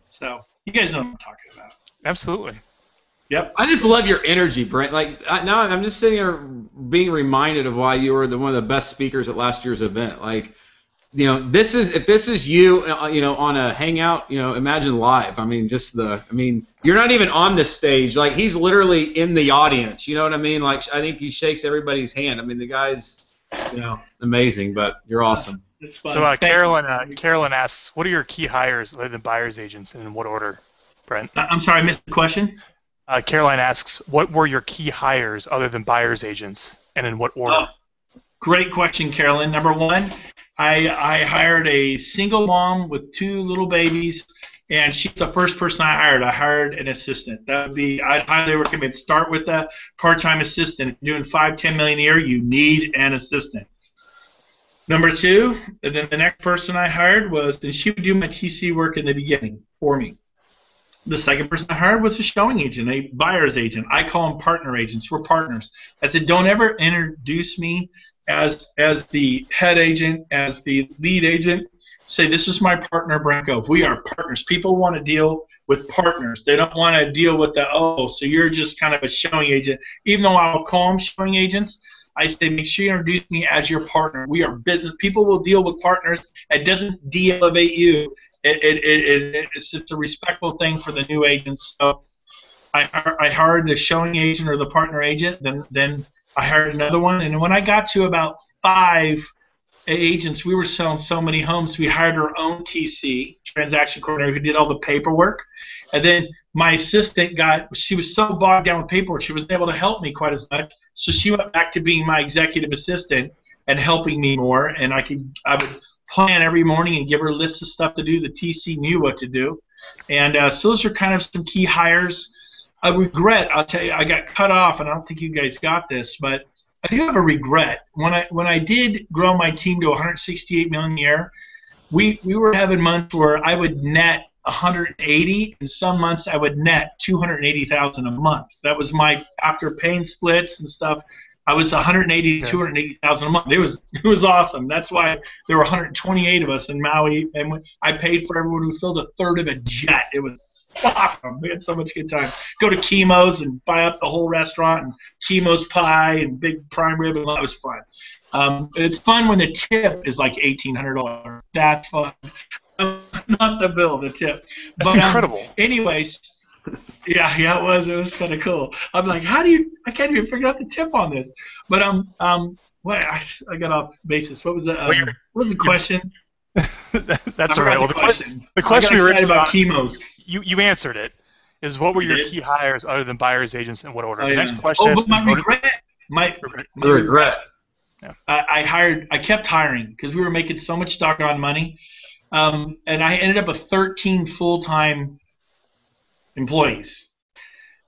So you guys know what I'm talking about. Absolutely. Yep. I just love your energy, Brent. Like now, I'm just sitting here being reminded of why you were one of the best speakers at last year's event. Like, you know, if this is you, you know, on a Hangout, you know, imagine live. I mean, you're not even on the stage. Like, he's literally in the audience. You know what I mean? Like, I think he shakes everybody's hand. I mean, the guy's, you know, amazing. But you're awesome. So Carolyn asks, what are your key hires other than buyer's agents, and in what order, Brent? I'm sorry, I missed the question. Caroline asks, what were your key hires other than buyer's agents, and in what order? Great question, Carolyn. Number 1, I hired a single mom with 2 little babies, and she's the first person I hired. I hired an assistant. I'd highly recommend start with a part-time assistant. If you're doing $5-10 million a year, you need an assistant. Number 2, and then the next person I hired and she would do my TC work in the beginning for me. The second person I hired was a showing agent, a buyer's agent. I call them partner agents. We're partners. I said, don't ever introduce me as the head agent, as the lead agent. Say, this is my partner, Brent Gove. We are partners. People want to deal with partners. They don't want to deal with so you're just kind of a showing agent. Even though I'll call them showing agents, I say, make sure you introduce me as your partner. We are business. People will deal with partners. It doesn't de-elevate you. It's just a respectful thing for the new agents. So I hired the showing agent or the partner agent. Then I hired another one. And when I got to about 5 agents, we were selling so many homes, we hired our own TC, transaction coordinator, who did all the paperwork. And then my assistant she was so bogged down with paperwork, she wasn't able to help me quite as much. So she went back to being my executive assistant and helping me more. And I would plan every morning and give her lists of stuff to do. The TC knew what to do. And so those are kind of some key hires. A regret, I'll tell you, I got cut off, and I don't think you guys got this, but I do have a regret. When I did grow my team to 168 million a year, we were having months where I would net 180, and some months I would net 280,000 a month. That was my, after paying splits and stuff, I was 180 to 280,000 a month. It was awesome. That's why there were 128 of us in Maui, and I paid for everyone who filled a third of a jet. It was awesome. We had so much good time. Go to Chemo's and buy up the whole restaurant, and Chemo's pie and big prime rib, and that was fun. It's fun when the tip is like $1,800. That's fun. Not the bill, the tip. That's incredible. Anyways, yeah, it was kind of cool. I'm like, I can't even figure out the tip on this. But what I got off basis. What was the what was the question? That's all right. Well, the question we were about Chemo's. You answered it. Is what were your key hires other than buyers, agents, and what order? The next question. Oh, but my regret. My regret. Yeah. I kept hiring because we were making so much stock on money, and I ended up with 13 full-time employees,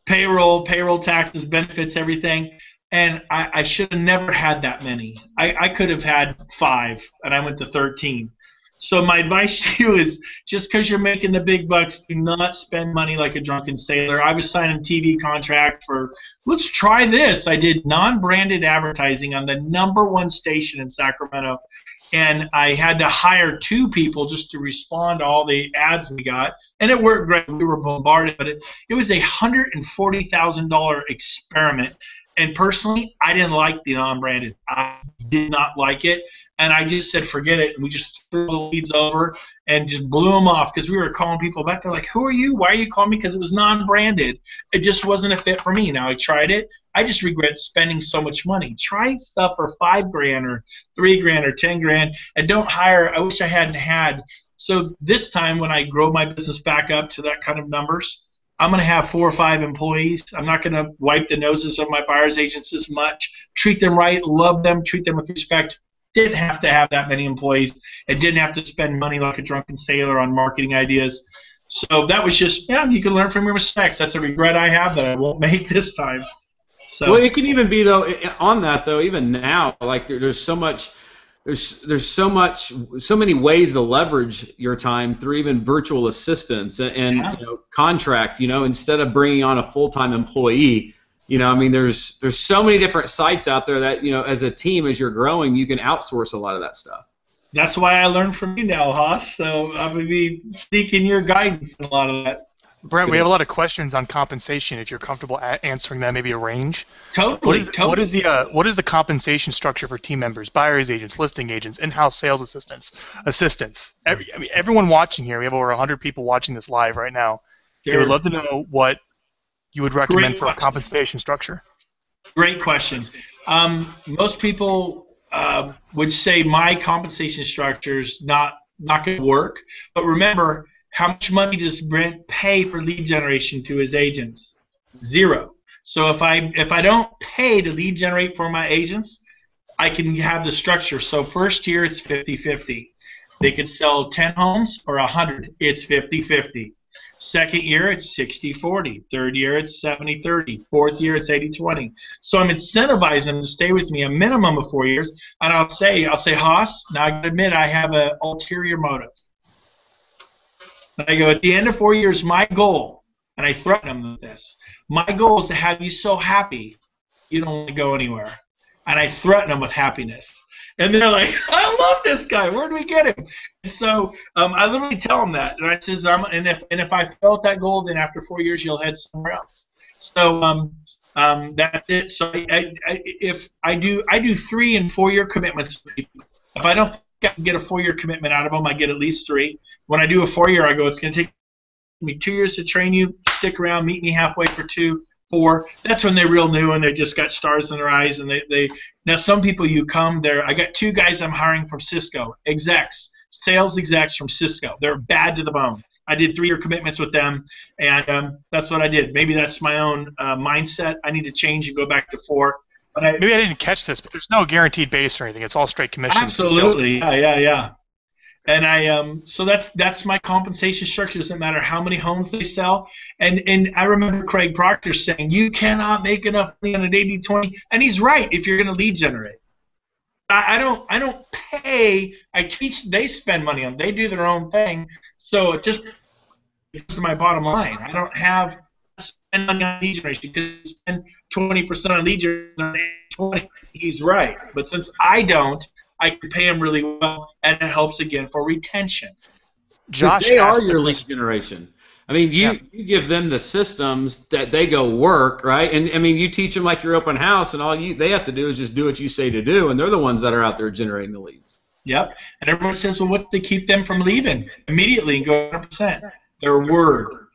payroll, taxes, benefits, everything. And I should have never had that many. I could have had 5, and I went to 13. So my advice to you is, just because you're making the big bucks, do not spend money like a drunken sailor. I was signing TV contract for, let's try this. I did non-branded advertising on the #1 station in Sacramento, and I had to hire 2 people just to respond to all the ads we got, and it worked great. We were bombarded, but it was a $140,000 experiment. And personally, I didn't like the non-branded. I did not like it. And I just said, forget it. And we just threw the leads over and just blew them off because we were calling people back. They're like, who are you? Why are you calling me? Because it was non-branded. It just wasn't a fit for me. Now I tried it. I just regret spending so much money. Try stuff for $5,000 or $3,000 or $10,000, and don't hire. I wish I hadn't had. So this time when I grow my business back up to that kind of numbers, I'm going to have 4 or 5 employees. I'm not going to wipe the noses of my buyer's agents as much. Treat them right, love them, treat them with respect. Didn't have to have that many employees, and didn't have to spend money like a drunken sailor on marketing ideas. So that was just, you can learn from your mistakes. That's a regret I have that I won't make this time. So. Well, it can even be, though, on that, though, even now, like there's so much. There's so many ways to leverage your time through even virtual assistants and contract. Instead of bringing on a full-time employee, I mean, there's so many different sites out there that as a team, as you're growing, you can outsource a lot of that stuff. That's why I learned from you now, Haas. So I'm gonna be seeking your guidance in a lot of that. Brent, we have a lot of questions on compensation. If you're comfortable answering that, maybe a range. Totally. What is the compensation structure for team members, buyers agents, listing agents, in-house sales assistants? Everyone watching here, we have over 100 people watching this live right now. They would love to know what you would recommend for a compensation structure. Great question. Most people would say my compensation structure is not going to work, but remember, how much money does Brent pay for lead generation to his agents? 0. So if I don't pay to lead generate for my agents, I can have the structure. So first year it's 50-50. They could sell 10 homes or 100. It's 50-50. Second year it's 60-40. Third year it's 70-30. Fourth year it's 80-20. So I'm incentivizing them to stay with me a minimum of 4 years. And I'll say, Haas, now I can admit I have an ulterior motive. I go, at the end of 4 years, my goal, and I threaten them with this, my goal is to have you so happy you don't want to go anywhere. And I threaten them with happiness. And they're like, I love this guy. Where do we get him? And so I literally tell them that. And I says, if I fail at that goal, then after 4 years, you'll head somewhere else. So that's it. So if I do 3 and 4 year commitments with people. If I don't think I can get a 4 year commitment out of them, I get at least 3. When I do a 4 year, I go, it's going to take me 2 years to train you. Stick around, meet me halfway for 2, 4. That's when they're real new and they just got stars in their eyes. And they now some people you come there. I got 2 guys I'm hiring from Cisco, sales execs from Cisco. They're bad to the bone. I did 3 year commitments with them, and that's what I did. Maybe that's my own mindset. I need to change and go back to 4. But maybe I didn't catch this, but there's no guaranteed base or anything. It's all straight commission. Absolutely, yeah. And so that's my compensation structure. Doesn't matter how many homes they sell. And I remember Craig Proctor saying, you cannot make enough money on an 80-20, and he's right if you're going to lead generate. I don't pay. I teach. They spend money on. They do their own thing. So it just goes to my bottom line. I don't have to spend money on lead generation because you spend 20% on lead generation. 20. He's right. But since I don't, I can pay him really well, and it helps again for retention. Josh, they are your lead generation. I mean, you give them the systems that they go work, right? And I mean, you teach them like your open house, and they have to do is just do what you say to do, and they're the ones that are out there generating the leads. Yep. And everyone says, well, what's to keep them from leaving immediately and go 100%? Their word.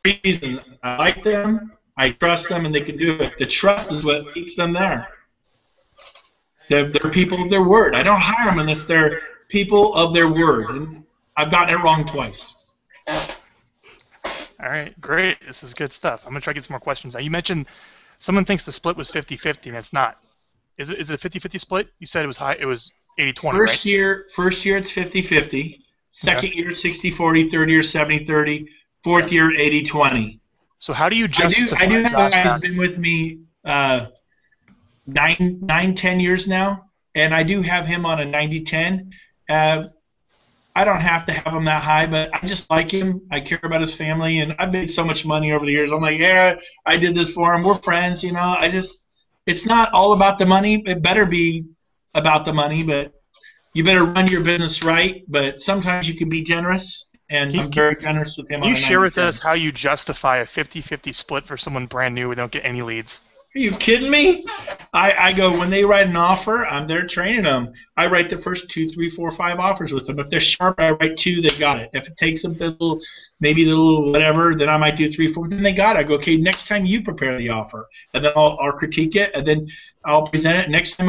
Reason I like them, I trust them, and they can do it. The trust is what keeps them there. They're people of their word. I don't hire them unless they're people of their word. And I've gotten it wrong twice. All right, great. This is good stuff. I'm going to try to get some more questions. Now, you mentioned someone thinks the split was 50-50, and it's not. Is it a 50-50 split? You said it was high. It was 80-20, First right? year it's 50-50. Second year 60-40. Third year 70-30. Fourth year 80-20. So how do you justify? I do have a guy who's been with me 10 years now, and I do have him on a 90-10. I don't have to have him that high, but I just like him. I care about his family, and I've made so much money over the years. I'm like, yeah, I did this for him. We're friends, you know. It's not all about the money. It better be about the money, but you better run your business right. But sometimes you can be generous, and I'm very generous with him. Can you share with us how you justify a 50-50 split for someone brand new who don't get any leads? Are you kidding me? I go, when they write an offer, I'm there training them. I write the first 2, 3, 4, 5 offers with them. If they're sharp, I write 2, they got it. If it takes them maybe the little whatever, then I might do 3, 4, then they got it. I go, okay, next time you prepare the offer. And then I'll critique it, and then I'll present it. Next time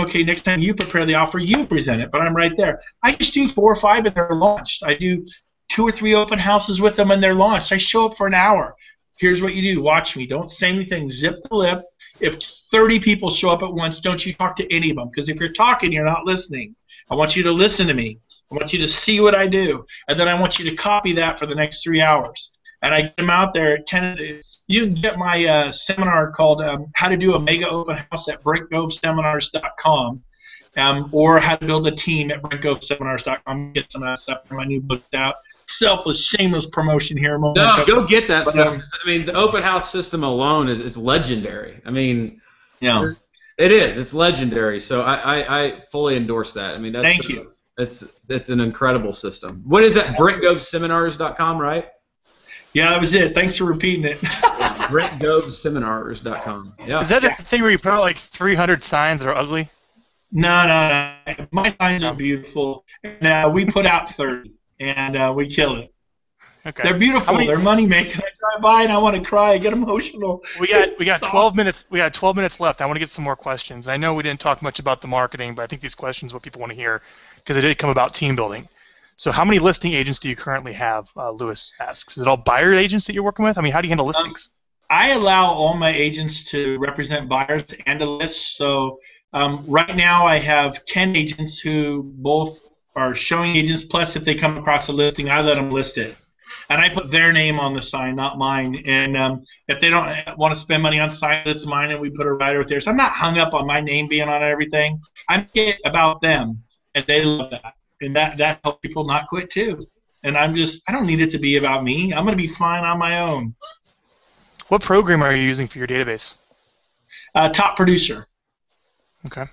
you prepare the offer, you present it. But I'm right there. I just do 4 or 5 and they're launched. I do 2 or 3 open houses with them and they're launched. I show up for an hour. Here's what you do. Watch me. Don't say anything. Zip the lip. If 30 people show up at once, don't you talk to any of them. Because if you're talking, you're not listening. I want you to listen to me. I want you to see what I do. And then I want you to copy that for the next 3 hours. And I get them out there at 10. You can get my seminar called How to Do a Mega Open House at BrentGoveSeminars.com or How to Build a Team at BrentGoveSeminars.com. Get some of that stuff from my new book out. Selfless, shameless promotion here. No, go get that stuff. I mean, the open house system alone is legendary. I mean, yeah, it is. It's legendary. So I fully endorse that. I mean, that's, thank you. It's an incredible system. What is that? BrentGoveSeminars.com, right? Yeah, that was it. Thanks for repeating it. BrentGoveSeminars.com. Yeah. Is that the thing where you put out like 300 signs that are ugly? No. My signs are beautiful. And we put out 30. And we kill it. Okay. They're beautiful. They're money making. I drive by and I want to cry. I get emotional. We got 12 minutes. We got 12 minutes left. I want to get some more questions. I know we didn't talk much about the marketing, but I think these questions are what people want to hear because it did come about team building. So how many listing agents do you currently have? Lewis asks. Is it all buyer agents that you're working with? I mean, how do you handle listings? I allow all my agents to represent buyers and a list. So right now I have 10 agents who both are showing agents, plus if they come across a listing, I let them list it. And I put their name on the sign, not mine. And if they don't want to spend money on sign, it's mine, and we put a writer there. So I'm not hung up on my name being on everything. I make it about them, and they love that. And that helps people not quit too. And I don't need it to be about me. I'm going to be fine on my own. What program are you using for your database? Top Producer. Okay.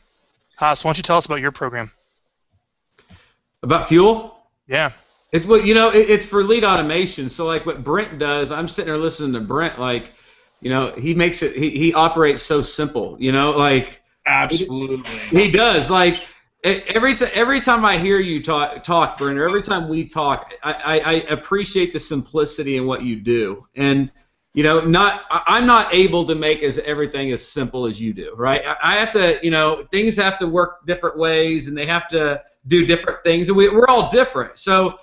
Haas, why don't you tell us about your program? About Fuel? Yeah. It's for lead automation. So like what Brent does, I'm sitting there listening to Brent. Like, he makes it. He operates so simple. Like absolutely. He does. Like every time I hear you talk, Brent, or every time we talk, I appreciate the simplicity in what you do. And I'm not able to make everything as simple as you do. Right? I have to. Things have to work different ways, and they have to do different things, and we're all different. So,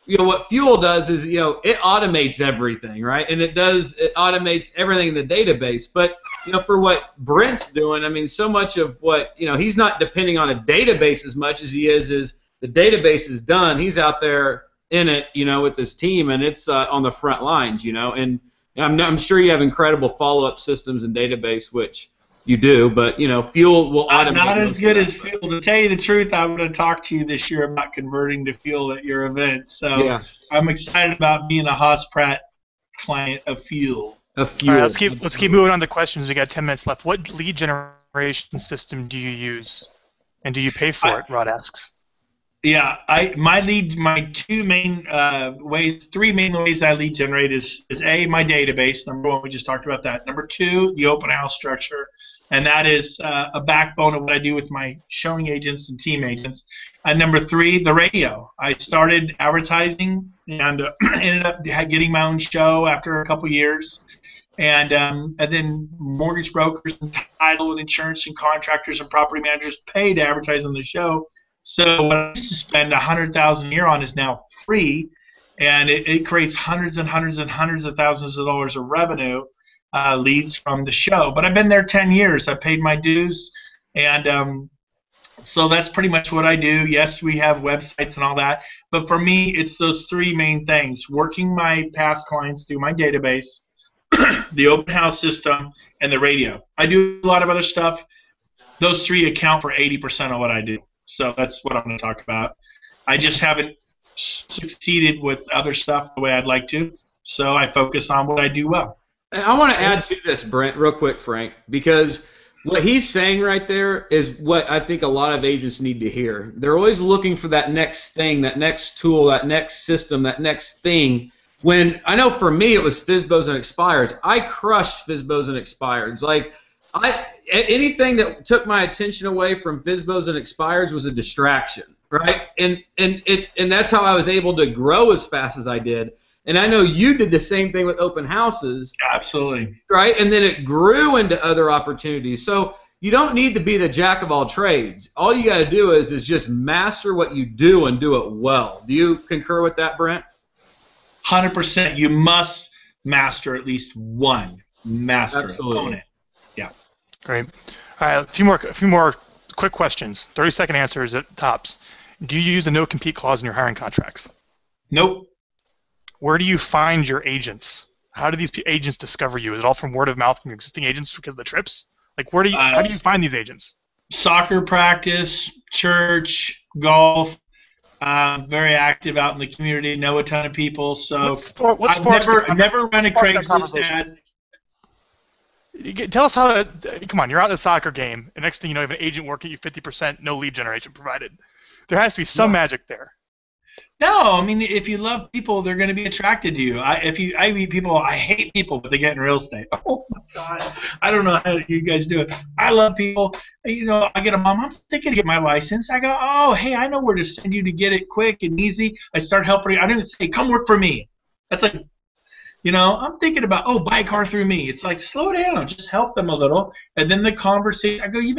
what Fuel does is, it automates everything, right? And it automates everything in the database. But, for what Brent's doing, I mean, so much of what, he's not depending on a database as much as he is the database is done, he's out there in it, with his team, and it's on the front lines, and I'm sure you have incredible follow-up systems and database, which you do, but fuel will automate. Not as good as fuel. To tell you the truth, I'm going to talk to you this year about converting to fuel at your event. So yeah. I'm excited about being a Haas Pratt client of fuel. All right, let's keep moving on to questions. We got 10 minutes left. What lead generation system do you use, and do you pay for it? Rod asks. Yeah, my three main ways I lead generate is A, my database. Number one, we just talked about that. Number two, the open house structure, and that is a backbone of what I do with my showing agents and team agents. And number three, the radio. I started advertising and ended up getting my own show after a couple years. And then mortgage brokers and title and insurance and contractors and property managers pay to advertise on the show. So what I used to spend $100,000 a year on is now free, and it creates hundreds and hundreds and hundreds of thousands of dollars of revenue leads from the show. But I've been there 10 years. I paid my dues, and so that's pretty much what I do. Yes, we have websites and all that, but for me, it's those three main things: working my past clients through my database, the open house system, and the radio. I do a lot of other stuff. Those three account for 80% of what I do. So that's what I'm going to talk about. I just haven't succeeded with other stuff the way I'd like to, so I focus on what I do well. I want to add to this, Brent, real quick, Frank, because what he's saying right there is what I think a lot of agents need to hear. They're always looking for that next thing, that next tool, that next system, that next thing. When I know for me it was FSBOs and expireds. I crushed FSBOs and expireds. Like, anything that took my attention away from FSBOs and expireds was a distraction, right? And that's how I was able to grow as fast as I did. And I know you did the same thing with open houses. Absolutely. Right? And then it grew into other opportunities. So you don't need to be the jack of all trades. All you got to do is just master what you do and do it well. Do you concur with that, Brent? 100%. You must master at least one component. Yeah. Great. All right, a few more quick questions. 30-second answers at tops. Do you use a no-compete clause in your hiring contracts? Nope. Where do you find your agents? How do these agents discover you? Is it all from word of mouth from existing agents because of the trips? Like, how do you find these agents? Soccer practice, church, golf. Very active out in the community. Know a ton of people. So I've never run a Craigslist ad. Tell us how. Come on, you're out in a soccer game, and next thing you know, you have an agent working you 50%, no lead generation provided. There has to be some magic there. No, I mean, if you love people, they're going to be attracted to you. I meet people. I hate people, but they get in real estate. Oh my God, I don't know how you guys do it. I love people. I get a mom. I'm thinking to get my license. I go, oh, hey, I know where to send you to get it quick and easy. I start helping. I didn't say, come work for me. That's like. I'm thinking about, buy a car through me. It's like, slow down, just help them a little. And then the conversation, I go, you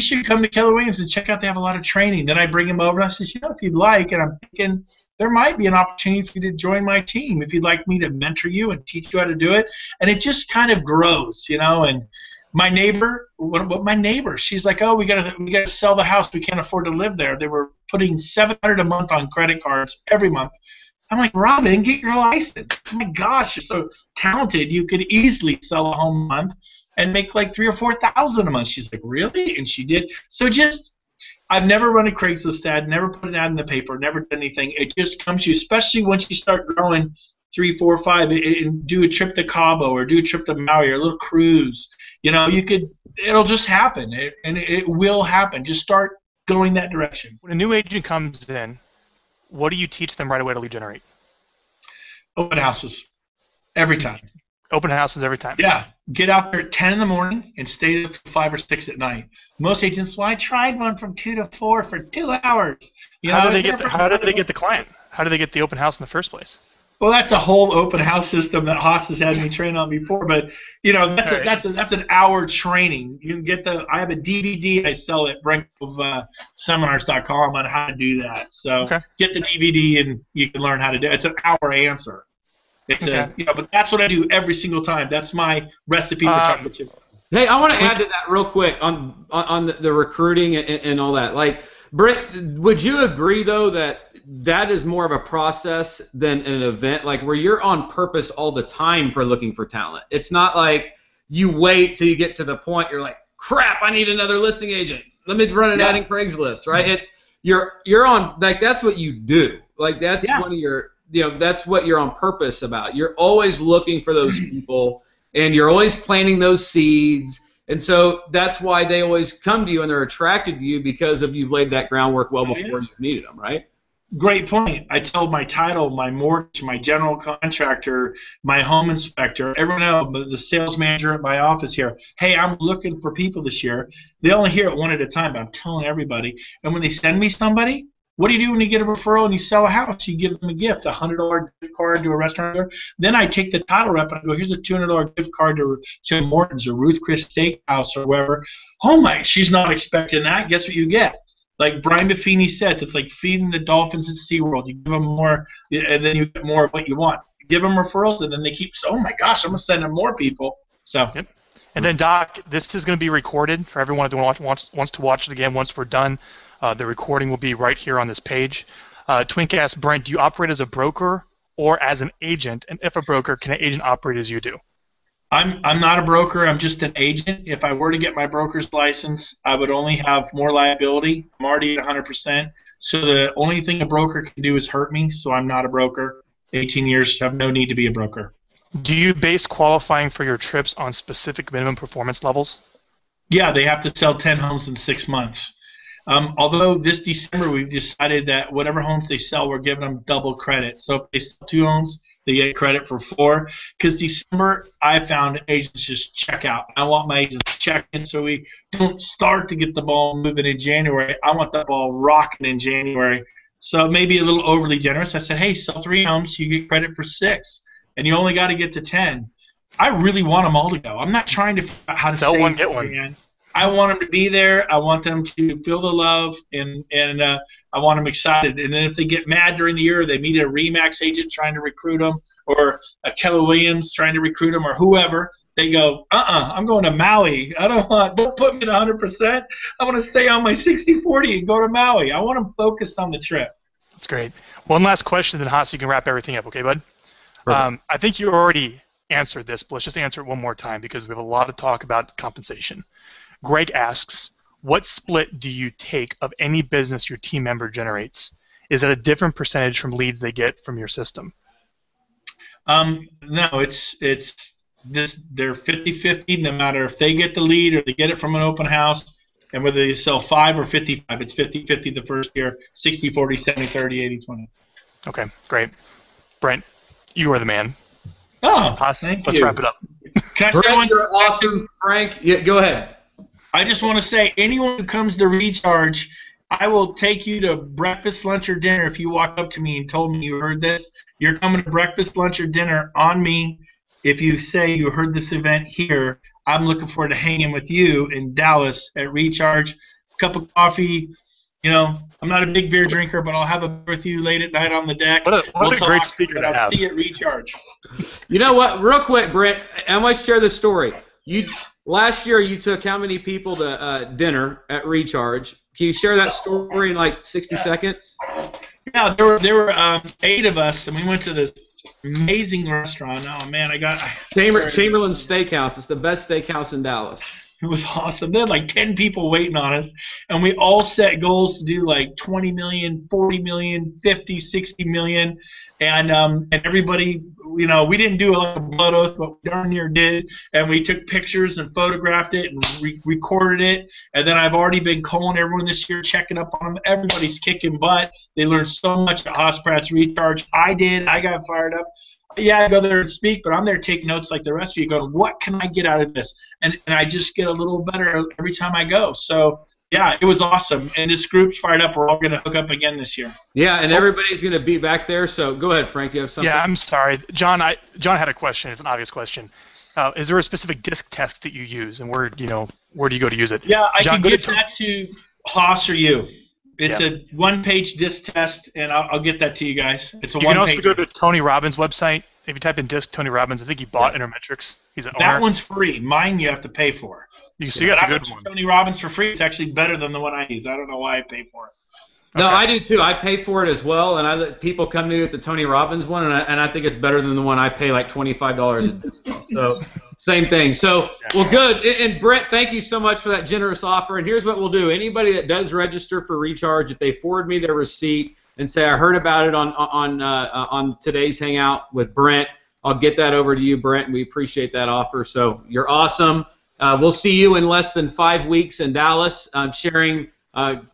should come to Keller Williams and check out. They have a lot of training. Then I bring him over and I says, if you'd like, and I'm thinking there might be an opportunity for you to join my team if you'd like me to mentor you and teach you how to do it. And it just kind of grows, and my neighbor, she's like, oh, we gotta sell the house. We can't afford to live there. They were putting $700 a month on credit cards every month. I'm like, Robin, get your license. Oh my gosh, you're so talented. You could easily sell a home a month and make like $3,000 or $4,000 a month. She's like, really? And she did. So I've never run a Craigslist ad, never put an ad in the paper, never done anything. It just comes to you, especially once you start growing 3, 4, 5, and do a trip to Cabo or do a trip to Maui or a little cruise. It'll just happen, and it will happen. Just start going that direction. When a new agent comes in, what do you teach them right away to lead generate? Open houses. Every time. Open houses every time. Yeah. Get out there at 10 in the morning and stay up till 5 or 6 at night. Most agents, I tried one from 2 to 4 for 2 hours. How do they get the client? How do they get the open house in the first place? Well, that's a whole open house system that Haas has had me train on before, but that's an hour training. You can get I have a DVD I sell at BrentGoveSeminars.com on how to do that. So Get the DVD and you can learn how to do it. It's an hour answer. But that's what I do every single time. That's my recipe for chocolate chip. Hey, I want to add to that real quick on the recruiting and all that. Like, Brent, would you agree though that that is more of a process than an event, like where you're on purpose all the time for looking for talent? It's not like you wait till you get to the point you're like, crap, I need another listing agent. Let me run an ad in Craigslist, right? It's you're on, like, that's what you do. Like that's one of your, that's what you're on purpose about. You're always looking for those people, and you're always planting those seeds. And so that's why they always come to you and they're attracted to you, because of you've laid that groundwork well before you've needed them, right? Great point. I tell my title, my mortgage, my general contractor, my home inspector, everyone else, the sales manager at my office here, hey, I'm looking for people this year. They only hear it one at a time, but I'm telling everybody. And when they send me somebody, what do you do when you get a referral and you sell a house? You give them a gift, a $100 gift card to a restaurant. Then I take the title rep and I go, here's a $200 gift card to Tim Hortons or Ruth Chris Steakhouse or wherever. Oh my, she's not expecting that. Guess what you get? Like Brian Buffini says, it's like feeding the dolphins at SeaWorld. You give them more, and then you get more of what you want. Give them referrals, and then they keep, oh my gosh, I'm going to send them more people. So. Yep. And then, Doc, this is going to be recorded for everyone who wants to watch it again once we're done. The recording will be right here on this page. Twink asked, Brent, do you operate as a broker or as an agent? And if a broker, can an agent operate as you do? I'm not a broker. I'm just an agent. If I were to get my broker's license, I would only have more liability. I'm already at 100%. So the only thing a broker can do is hurt me. So I'm not a broker. 18 years, have no need to be a broker. Do you base qualifying for your trips on specific minimum performance levels? Yeah, they have to sell 10 homes in 6 months. Although this December we've decided that whatever homes they sell, we're giving them double credit. So if they sell 2 homes, they get credit for 4. Because December, I found agents just check out. I want my agents to check in so we don't start to get the ball moving in January. I want the ball rocking in January. So maybe a little overly generous. I said, hey, sell 3 homes, you get credit for 6. And you only got to get to 10. I really want them all to go. I'm not trying to figure out how to sell save one, get one. Man. I want them to be there. I want them to feel the love, and I want them excited. And then if they get mad during the year, they meet a RE/MAX agent trying to recruit them, or a Keller Williams trying to recruit them, or whoever, they go, I'm going to Maui. Don't put me at 100%. I want to stay on my 60-40 and go to Maui. I want them focused on the trip. That's great. One last question, then Haas, you can wrap everything up, okay, bud? I think you already answered this, but let's just answer it one more time because we have a lot of talk about compensation. Greg asks, what split do you take of any business your team member generates? Is it a different percentage from leads they get from your system? No, it's this. They're 50-50 no matter if they get the lead or they get it from an open house, and whether they sell 5 or 55, it's 50-50 the first year, 60-40, 70-30, 80-20. Okay, great. Brent, you are the man. Oh, Haas, let's wrap it up. Can I say Brent, one? you're awesome, Frank. Yeah, go ahead. I just want to say, anyone who comes to Recharge, I will take you to breakfast, lunch, or dinner. If you walk up to me and told me you heard this, you're coming to breakfast, lunch, or dinner on me. If you say you heard this event here, I'm looking forward to hanging with you in Dallas at Recharge. Cup of coffee. I'm not a big beer drinker, but I'll have a beer with you late at night on the deck. What a great speaker to have. I'll see you at Recharge. You know what? Real quick, Brent, I might share this story. Last year, you took how many people to dinner at Recharge? Can you share that story in like 60 seconds? Yeah, there were 8 of us, and we went to this amazing restaurant. Oh man, Chamberlain Steakhouse. It's the best steakhouse in Dallas. It was awesome. They had like 10 people waiting on us, and we all set goals to do like 20 million, 40 million, 50, 60 million, and everybody, we didn't do a blood oath, but we darn near did, and we took pictures and photographed it and recorded it, and then I've already been calling everyone this year, checking up on them. Everybody's kicking butt. They learned so much at Hosprat's Recharge. I got fired up. Yeah, I go there and speak, but I'm there taking notes like the rest of you, going, what can I get out of this? And I just get a little better every time I go. So, yeah, it was awesome. And this group's fired up. We're all going to hook up again this year. Yeah, and everybody's going to be back there. So go ahead, Frank. Do you have something? Yeah, I'm sorry. John had a question. It's an obvious question. Is there a specific disc test that you use, and where do you go to use it? Yeah, I John, can get that to Haas or you. It's a one-page disc test, and I'll get that to you guys. It's a one-page. You can also go to Tony Robbins' website. If you type in disc Tony Robbins, I think he bought Intermetrics. He's an owner. That one's free. Mine you have to pay for. You got the good one. Tony Robbins for free. It's actually better than the one I use. I don't know why I pay for it. No, Okay. I do too. I pay for it as well, and I let people come to me with the Tony Robbins one, and I think it's better than the one I pay like $25 a discount. So same thing. So well, good. And Brent, thank you so much for that generous offer. And here's what we'll do: anybody that does register for Recharge, if they forward me their receipt and say I heard about it on today's Hangout with Brent, I'll get that over to you, Brent, and we appreciate that offer. So you're awesome. We'll see you in less than 5 weeks in Dallas, sharing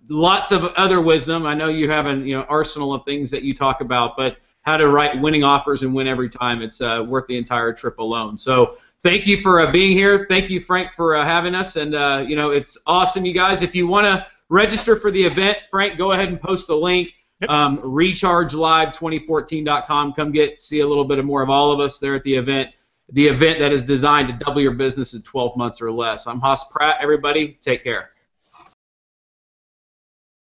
lots of other wisdom. I know you have an arsenal of things that you talk about, but how to write winning offers and win every time. It's worth the entire trip alone. So thank you for being here. Thank you, Frank, for having us. And it's awesome, you guys. If you want to register for the event, Frank, go ahead and post the link. Yep. RechargeLive2014.com. Come see a little bit more of all of us there at the event. The event that is designed to double your business in 12 months or less. I'm Haas Pratt. Everybody, take care.